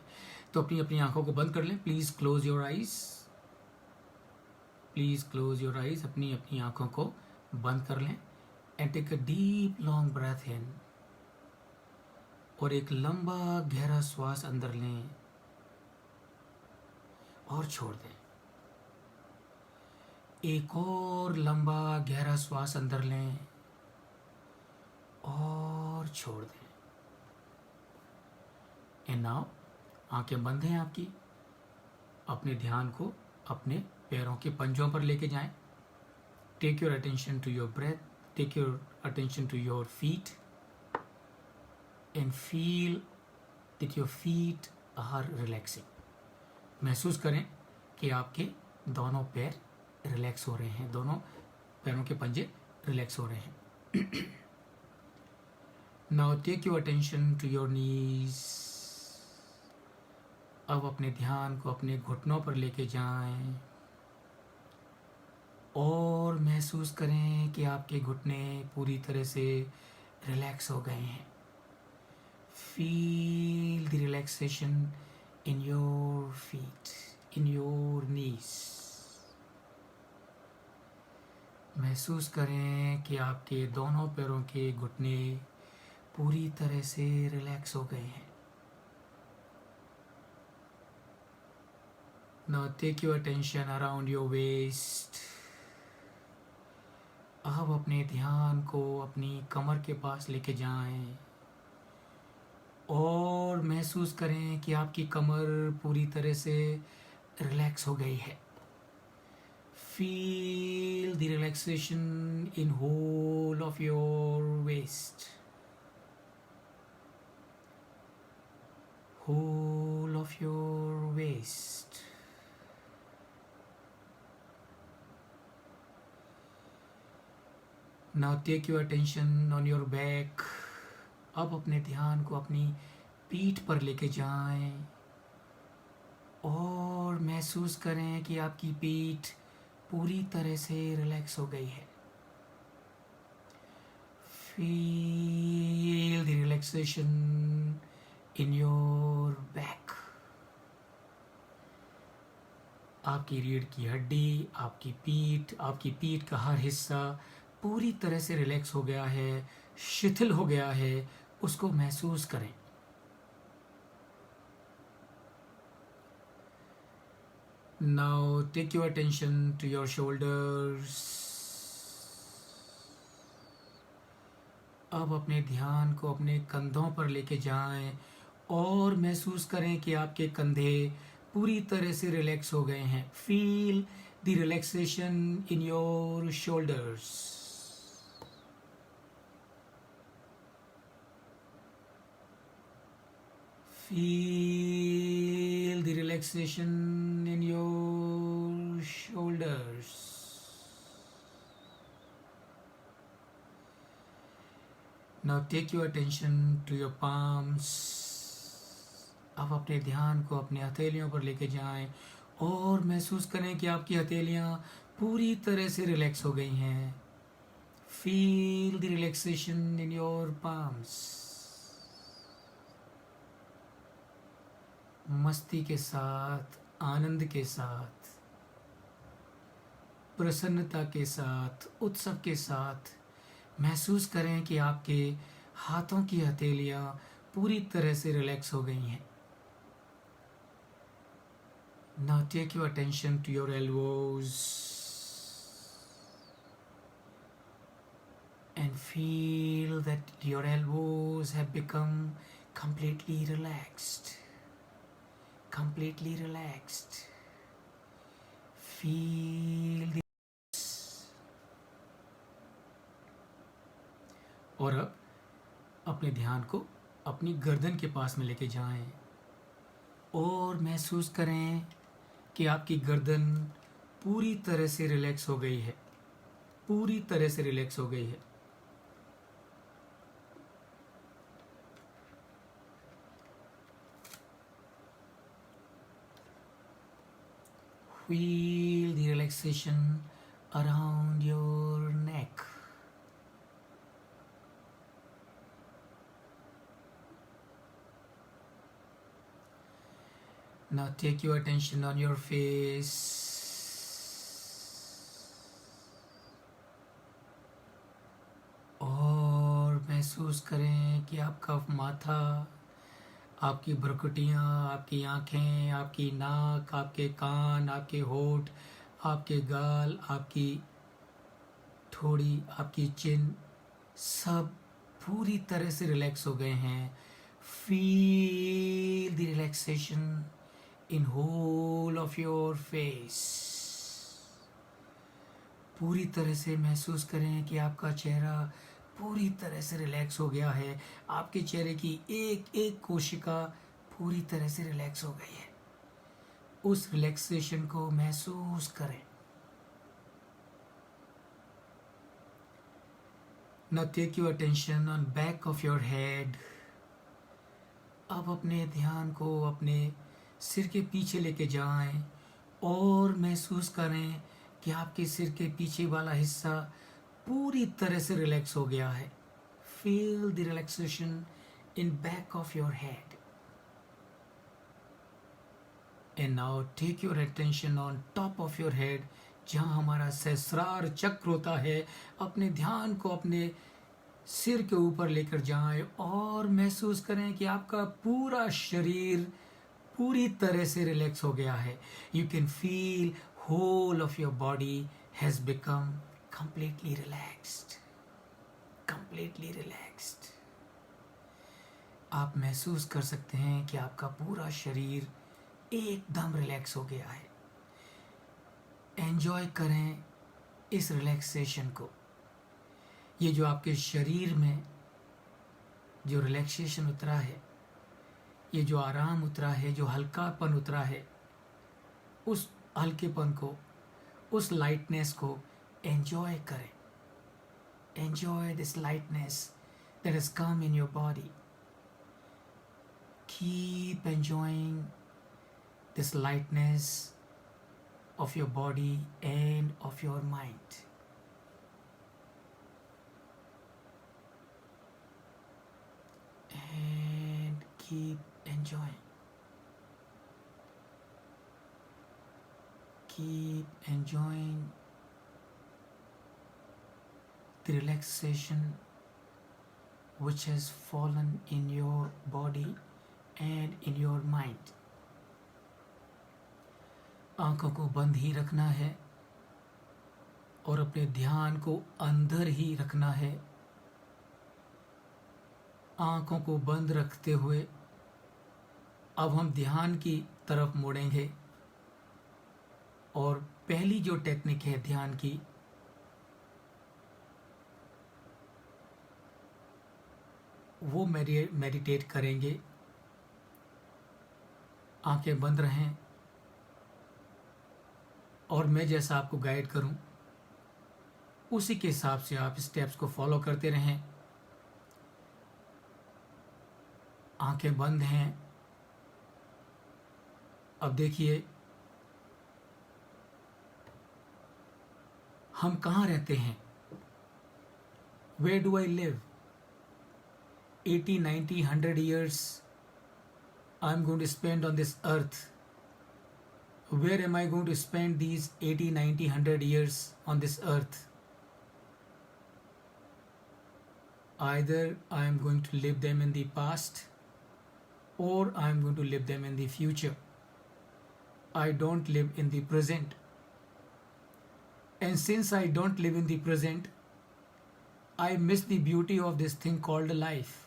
तो अपनी अपनी आंखों को बंद कर लें। Please close your eyes, please close your eyes. अपनी अपनी आंखों को बंद कर लें and take a deep long breath in, और एक लंबा गहरा श्वास अंदर लें और छोड़ दें। एक और लंबा गहरा श्वास अंदर लें और छोड़ दें। एंड नाउ आंखें बंद हैं आपकी। अपने ध्यान को अपने पैरों के पंजों पर लेके जाएं। Take your attention to your breath, take your attention to your feet, and feel that your feet are relaxing. महसूस करें कि आपके दोनों पैर रिलैक्स हो रहे हैं, दोनों पैरों के पंजे रिलैक्स हो रहे हैं। Now take your attention to your knees. अब अपने ध्यान को अपने घुटनों पर लेके जाएं और महसूस करें कि आपके घुटने पूरी तरह से रिलैक्स हो गए हैं। Feel the relaxation in your feet, in your knees. महसूस करें कि आपके दोनों पैरों के घुटने पूरी तरह से रिलैक्स हो गए हैं। Now take your attention around your waist. अब अपने ध्यान को अपनी कमर के पास लेके जाएं और महसूस करें कि आपकी कमर पूरी तरह से रिलैक्स हो गई है। Feel the relaxation in whole of your waist, whole of your waist. Now take your attention on your back. अब अपने ध्यान को अपनी पीठ पर लेके जाएं और महसूस करें कि आपकी पीठ पूरी तरह से रिलैक्स हो गई है। Feel the relaxation in your back. आपकी रीढ़ की हड्डी, आपकी पीठ का हर हिस्सा पूरी तरह से रिलैक्स हो गया है, शिथिल हो गया है, उसको महसूस करें। Now take your attention to your shoulders. अब अपने ध्यान को अपने कंधों पर लेके जाएं और महसूस करें कि आपके कंधे पूरी तरह से रिलैक्स हो गए हैं। Feel the relaxation in your shoulders. Feel the relaxation in your shoulders. Now take your attention to your palms. अब अपने ध्यान को अपने हथेलियों पर लेके जाएं और महसूस करें कि आपकी हथेलियां पूरी तरह से रिलैक्स हो गई हैं। Feel the relaxation in your palms. मस्ती के साथ, आनंद के साथ, प्रसन्नता के साथ, उत्सव के साथ महसूस करें कि आपके हाथों की हथेलियां पूरी तरह से रिलैक्स हो गई हैं। Now take your attention to your elbows and feel that your elbows have become completely relaxed. Completely relaxed. Feel the और अब अपने ध्यान को अपनी गर्दन के पास में लेके जाएं और महसूस करें कि आपकी गर्दन पूरी तरह से रिलैक्स हो गई है, पूरी तरह से रिलैक्स हो गई है। Feel the relaxation around your neck. Now take your attention on your face. और महसूस करें कि आपका माथा, आपकी भ्रुकुटियाँ, आपकी आँखें, आपकी नाक, आपके कान, आपके होठ, आपके गाल, आपकी ठोड़ी, आपकी चिन सब पूरी तरह से रिलैक्स हो गए हैं। Feel the relaxation in whole of your face. पूरी तरह से महसूस करें कि आपका चेहरा पूरी तरह से रिलैक्स हो गया है। आपके चेहरे की एक एक कोशिका पूरी तरह से रिलैक्स हो गई है। उस रिलैक्सेशन को महसूस करें। Now take your attention on back of your head. अब अपने ध्यान को अपने सिर के पीछे लेके जाएं और महसूस करें कि आपके सिर के पीछे वाला हिस्सा पूरी तरह से रिलैक्स हो गया है। Feel the relaxation in back of your head. And now take your attention on top of your head, जहां हमारा सहस्रार चक्र होता है। अपने ध्यान को अपने सिर के ऊपर लेकर जाएं और महसूस करें कि आपका पूरा शरीर पूरी तरह से रिलैक्स हो गया है। You can feel whole of your body has become completely relaxed, completely relaxed. आप महसूस कर सकते हैं कि आपका पूरा शरीर एकदम रिलैक्स हो गया है। एंजॉय करें इस रिलैक्सेशन को। ये जो आपके शरीर में जो रिलैक्सेशन उतरा है, ये जो आराम उतरा है, जो हल्कापन उतरा है, उस हल्केपन को, उस लाइटनेस को एंजॉय करें। Enjoy this lightness that has come in your body. Keep enjoying this lightness of your body and of your mind. And keep enjoying. Keep enjoying the relaxation which has fallen in your body and in your mind. आंखों को बंद ही रखना है और अपने ध्यान को अंदर ही रखना है। आंखों को बंद रखते हुए अब हम ध्यान की तरफ मुड़ेंगे और पहली जो टेक्निक है ध्यान की, वो मेडिटेट करेंगे। आंखें बंद रहें और मैं जैसा आपको गाइड करूं उसी के हिसाब से आप स्टेप्स को फॉलो करते रहें। आंखें बंद हैं। अब देखिए हम कहाँ रहते हैं। Where do I live? 80, 90, 100 years I'm going to spend on this earth. Where am I going to spend these 80, 90, 100 years on this earth? Either I am going to live them in the past or I am going to live them in the future. I don't live in the present. And since I don't live in the present, I miss the beauty of this thing called life.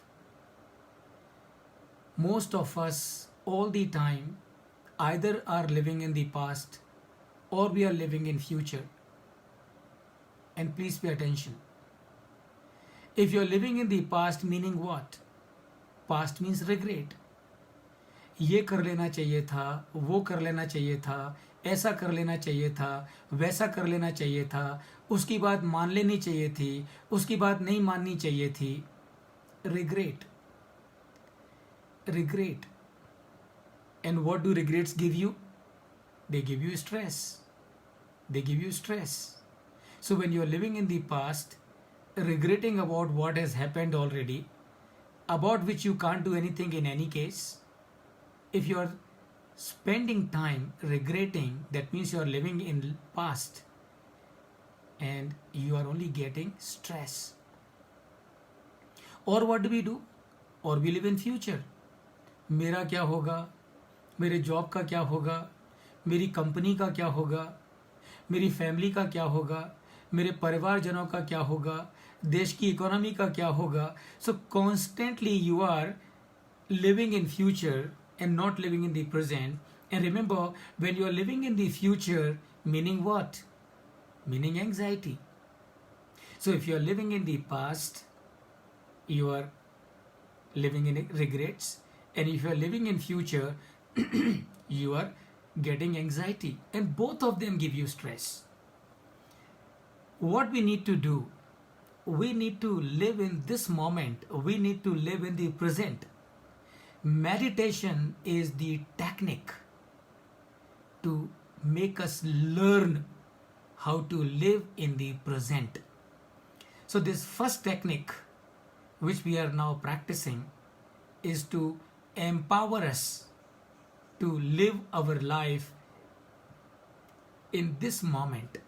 Most of us all the time either are living in the past or we are living in future. And please pay attention. If you are living in the past, meaning what? Past means regret. ये कर लेना चाहिए था, वो कर लेना चाहिए था, ऐसा कर लेना चाहिए था, वैसा कर लेना चाहिए था, उसकी बात मान लेनी चाहिए थी, उसकी बात नहीं माननी चाहिए थी। Regret. Regret. And what do regrets give you? They give you stress. They give you stress. So when you are living in the past, regretting about what has happened already, about which you can't do anything in any case, if you are spending time regretting, that means you are living in past and you are only getting stress. Or what do? Or we live in future. मेरा क्या होगा, मेरे job का क्या होगा, मेरी company का क्या होगा, मेरी फैमिली का क्या होगा, मेरे परिवारजनों का क्या होगा, देश की इकोनॉमी का क्या होगा। So constantly you are living in future and not living in the present. And remember, when you are living in the future, meaning what? Meaning anxiety. So if you are living in the past, you are living in regrets, and if you are living in future, you are getting anxiety, and both of them give you stress. What we need to do, we need to live in this moment, we need to live in the present. Meditation is the technique to make us learn how to live in the present. So this first technique which we are now practicing is to empower us to live our life in this moment,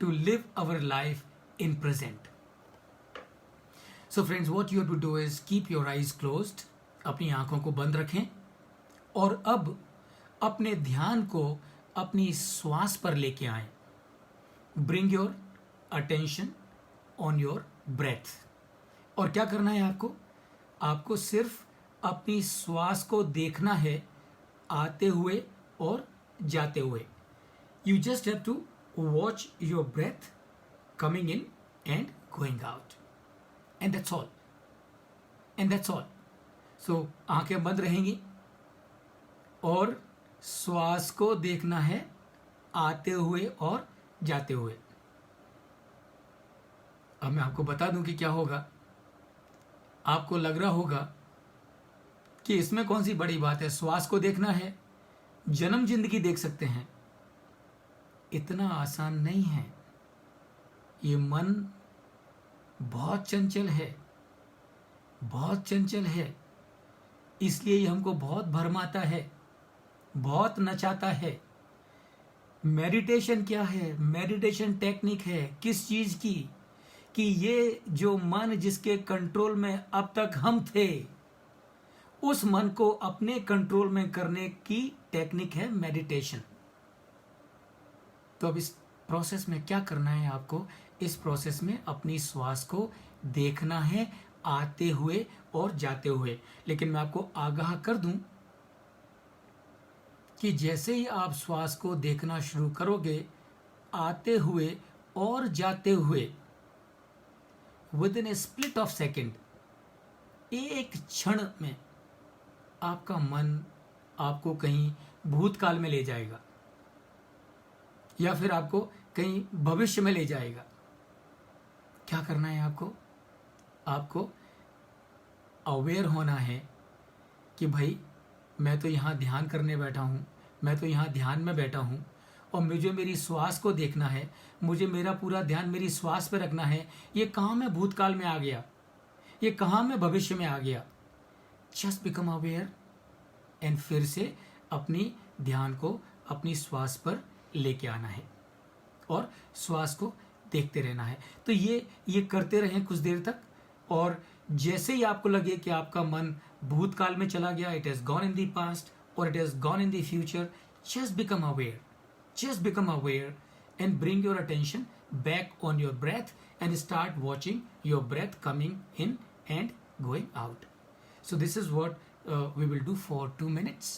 to live our life in present. So friends, what you have to do is keep your eyes closed. अपनी आंखों को बंद रखें और अब अपने ध्यान को अपनी श्वास पर लेके आएं। Bring your attention on your breath. और क्या करना है आपको? आपको सिर्फ अपनी श्वास को देखना है, आते हुए और जाते हुए। You just have to watch your breath coming in and going out. And that's all. And that's all. So आंखें बंद रहेंगी और श्वास को देखना है आते हुए और जाते हुए. अब मैं आपको बता दूं कि क्या होगा. आपको लग रहा होगा कि इसमें कौन सी बड़ी बात है, श्वास को देखना है, जन्म जिंदगी देख सकते हैं. इतना आसान नहीं है. ये मन बहुत चंचल है, बहुत चंचल है. इसलिए ये हमको बहुत भरमाता है, बहुत नचाता है. मेडिटेशन क्या है? मेडिटेशन टेक्निक है किस चीज की? कि ये जो मन जिसके कंट्रोल में अब तक हम थे, उस मन को अपने कंट्रोल में करने की टेक्निक है मेडिटेशन. तो अब इस प्रोसेस में क्या करना है आपको? इस प्रोसेस में अपनी श्वास को देखना है आते हुए और जाते हुए. लेकिन मैं आपको आगाह कर दूं कि जैसे ही आप श्वास को देखना शुरू करोगे आते हुए और जाते हुए, with in A split of second, एक क्षण में आपका मन आपको कहीं भूतकाल में ले जाएगा या फिर आपको कहीं भविष्य में ले जाएगा. क्या करना है आपको? आपको अवेयर होना है कि भाई मैं तो यहाँ ध्यान करने बैठा हूँ, मैं तो यहाँ ध्यान में बैठा हूँ और मुझे मेरी श्वास को देखना है, मुझे मेरा पूरा ध्यान मेरी श्वास पे रखना है. ये कहाँ मैं भूतकाल में आ गया, ये कहाँ मैं भविष्य में आ गया. जस्ट बिकम अवेयर एंड फिर से अपनी ध्यान को अपनी श्वास पर लेके आना है और श्वास को देखते रहना है. तो ये करते रहें कुछ देर तक. और जैसे ही आपको लगे कि आपका मन भूतकाल में चला गया, it has gone in the past और it has gone in the future, just become aware, just become aware and bring your attention back on your breath and start watching your breath coming in and going out. So this is what we will do for 2 minutes.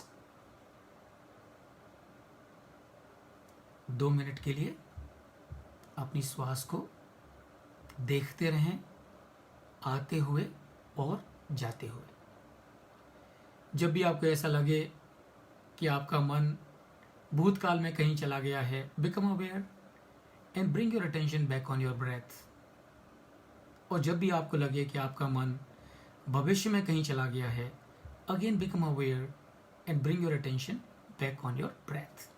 2 minute के लिए अपनी श्वास को देखते रहें आते हुए और जाते हुए. जब भी आपको ऐसा लगे कि आपका मन भूतकाल में कहीं चला गया है, become aware and bring your attention back on your breath. और जब भी आपको लगे कि आपका मन भविष्य में कहीं चला गया है, again become aware and bring your attention back on your breath.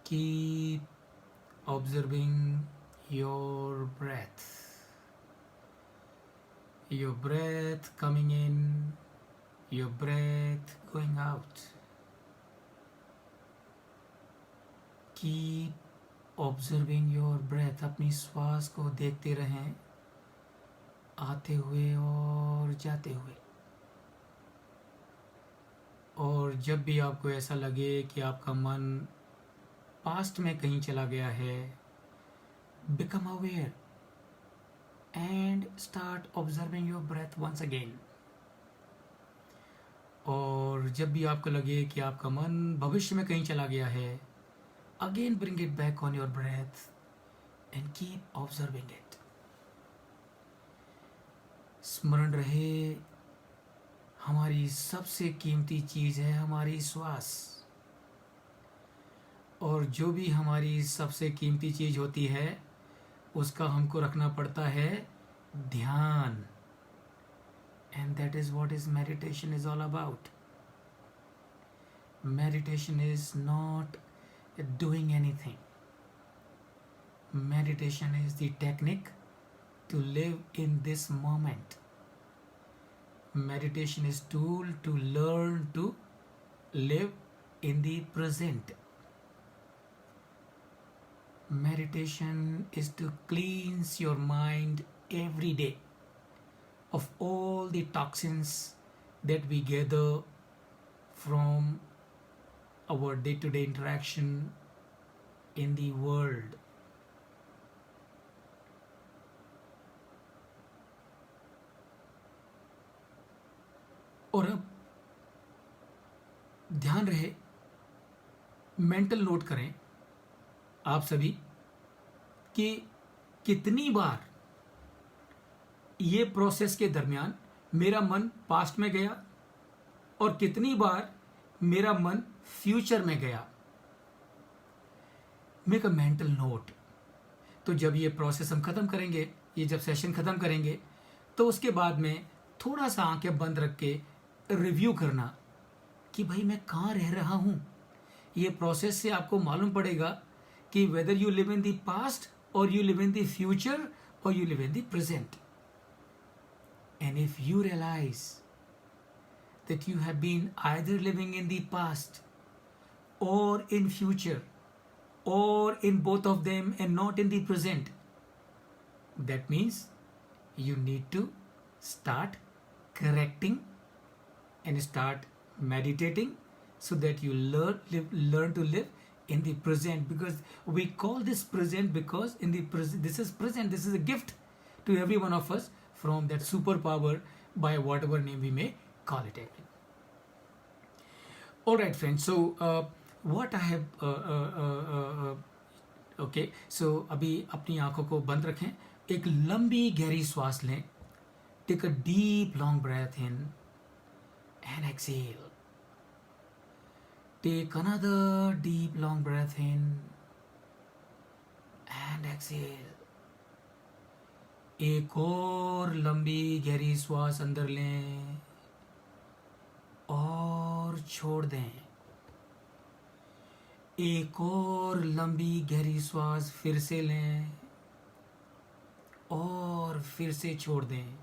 Keep observing your breath. Your breath coming in, your breath going out. Keep observing your breath. अपनी श्वास को देखते रहें आते हुए और जाते हुए. और जब भी आपको ऐसा लगे कि आपका मन पास्ट में कहीं चला गया है, become aware and start observing your breath once again. और जब भी आपको लगे कि आपका मन भविष्य में कहीं चला गया है, again bring it back on your breath and keep observing it. स्मरण रहे हमारी सबसे कीमती चीज है हमारी श्वास. और जो भी हमारी सबसे कीमती चीज होती है उसका हमको रखना पड़ता है ध्यान. And that is what is meditation is all about. Meditation is not doing anything. Meditation is the technique to live in this moment. Meditation is tool to learn to live in the present. Meditation is to cleanse your mind every day of all the toxins that we gather from our day-to-day interaction in the world. और अब ध्यान रहे, mental note करें आप सभी कि कितनी बार ये प्रोसेस के दरमियान मेरा मन पास्ट में गया और कितनी बार मेरा मन फ्यूचर में गया. Make a mental note. तो जब ये प्रोसेस हम खत्म करेंगे, ये जब सेशन खत्म करेंगे, तो उसके बाद में थोड़ा सा आंखें बंद रख के रिव्यू करना कि भाई मैं कहाँ रह रहा हूँ. ये प्रोसेस से आपको मालूम पड़ेगा कि whether you live in the past और you live in the future और you live in the present. And if you realize that you have been either living in the past or in future or in both of them and not in the present, that means you need to start correcting and start meditating so that you learn to live in the present, because we call this present because in the present, this is a gift to every one of us from that superpower, by whatever name we may call it. All right, friends, so what I have okay, so अभी अपनी आंखों को बंद रखें, एक लंबी गहरी श्वास लें. Take a deep long breath in and exhale. Take another deep long breath in and exhale. एक और लंबी गहरी श्वास अंदर लें और छोड़ दें. एक और लंबी गहरी श्वास फिर से लें और फिर से छोड़ दें.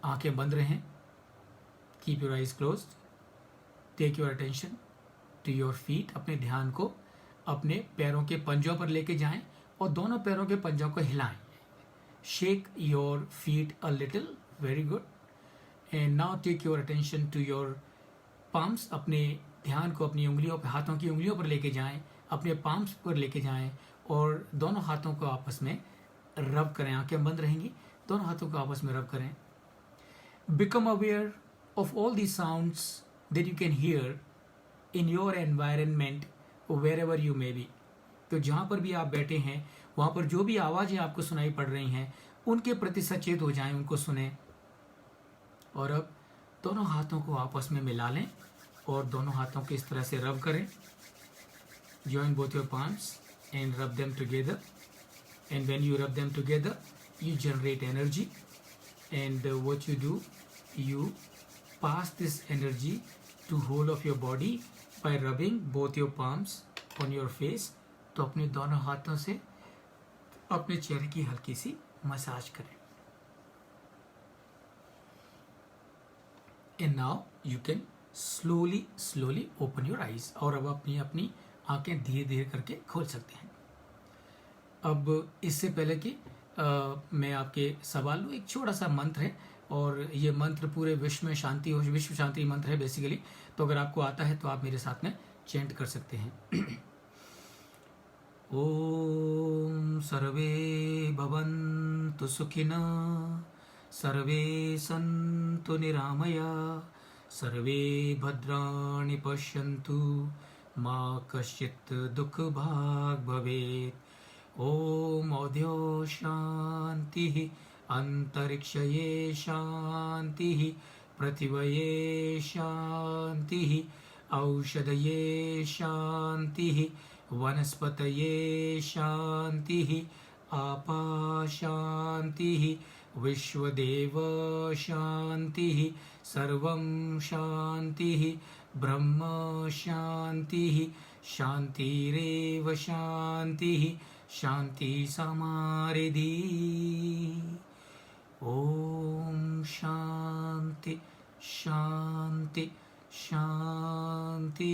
आंखें बंद रहें. Keep your eyes closed. Take your attention to your feet. अपने ध्यान को अपने पैरों के पंजों पर लेके जाएं और दोनों पैरों के पंजों को हिलाएं. Shake your feet a little. Very good. And now take your attention to your palms. अपने ध्यान को अपनी उंगलियों पे, हाथों की उंगलियों पर लेके जाएं, अपने palms पर लेके जाएं और दोनों हाथों को आपस में रब करें. आंखें बंद रहेंगी, दोनों हाथों को आपस में रब करें. Become aware of all the sounds that you can hear in your environment wherever you may be. तो जहाँ पर भी आप बैठे हैं, वहाँ पर जो भी आवाज़ें आपको सुनाई पड़ रही हैं, उनके प्रति सचेत हो जाएं, उनको सुने. और अब दोनों हाथों को आपस में मिला लें और दोनों हाथों को इस तरह से रब करें. Join both your palms and rub them together. And when you rub them together, you generate energy. And what you do, you pass this energy to whole of your body by rubbing both your palms on your face. तो अपने दोनों हाथों से अपने चेहरे की हल्की सी massage करें. And now you can slowly open your eyes. और अब अपनी अपनी आंखें धीरे धीरे करके खोल सकते हैं. अब इससे पहले कि मैं आपके सवाल लूँ, एक छोटा सा मंत्र है और ये मंत्र पूरे विश्व में शांति हो, विश्व शांति मंत्र है बेसिकली. तो अगर आपको आता है तो आप मेरे साथ में चैंट कर सकते हैं. ओम सर्वे भवन्तु सुखिनः, सर्वे सन्तु निरामया, सर्वे भद्राणि पश्यन्तु, मा कश्चित् दुःखभाग् भवेत्. ओम औद्यो शांतिः, अंतरिक्षये शांतिः, पृथिवये शांतिः, औषधये शांतिः, वनस्पतये शांतिः, आपा शांतिः, विश्वदेव शांतिः, सर्वं शांतिः, ब्रह्म शांतिः, शांतिरेव शांतिः, शांति समारिधि. ओम शांति शांति शांति.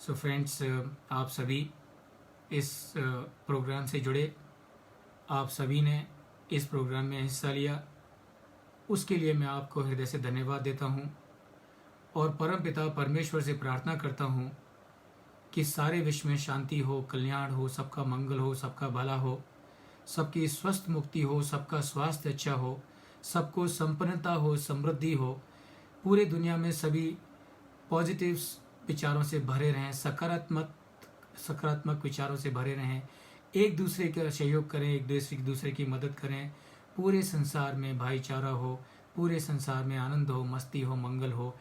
सो फ्रेंड्स, आप सभी इस प्रोग्राम से जुड़े, आप सभी ने इस प्रोग्राम में हिस्सा लिया, उसके लिए मैं आपको हृदय से धन्यवाद देता हूँ और परमपिता परमेश्वर से प्रार्थना करता हूँ कि सारे विश्व में शांति हो, कल्याण हो, सबका मंगल हो, सबका भला हो, सबकी स्वस्थ मुक्ति हो, सबका स्वास्थ्य अच्छा हो, सबको संपन्नता हो, समृद्धि हो, पूरे दुनिया में सभी पॉजिटिव विचारों से भरे रहें, सकारात्मक विचारों से भरे रहें, एक दूसरे का सहयोग करें, एक दूसरे की मदद करें, पूरे संसार में भाईचारा हो, पूरे संसार में आनंद हो, मस्ती हो, मंगल हो,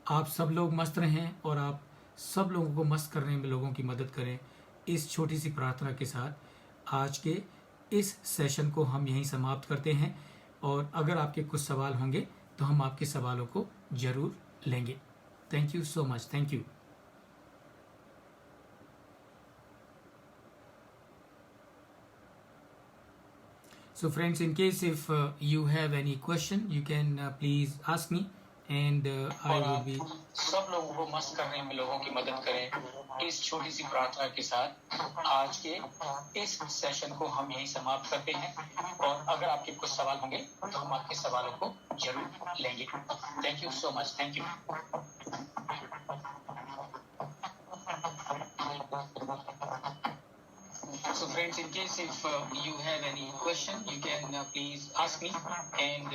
आप सब लोग मस्त रहें और आप सब लोगों को मस्त करने में लोगों की मदद करें। इस छोटी सी प्रार्थना के साथ आज के इस सेशन को हम यहीं समाप्त करते हैं और अगर आपके कुछ सवाल होंगे तो हम आपके सवालों को जरूर लेंगे। Thank you so much. Thank you. So friends, in case if you have any question, you can please ask me and I will be. सब लोगों को मस्त करने में लोगों की मदद करें। इस छोटी सी प्रार्थना के साथ आज के इस सेशन को हम यहीं समाप्त करते हैं और अगर आपके कुछ सवाल होंगे तो हम आपके सवालों को जरूर लेंगे। Thank you so much. Thank you. So friends, in case if you have any question, you can please ask me and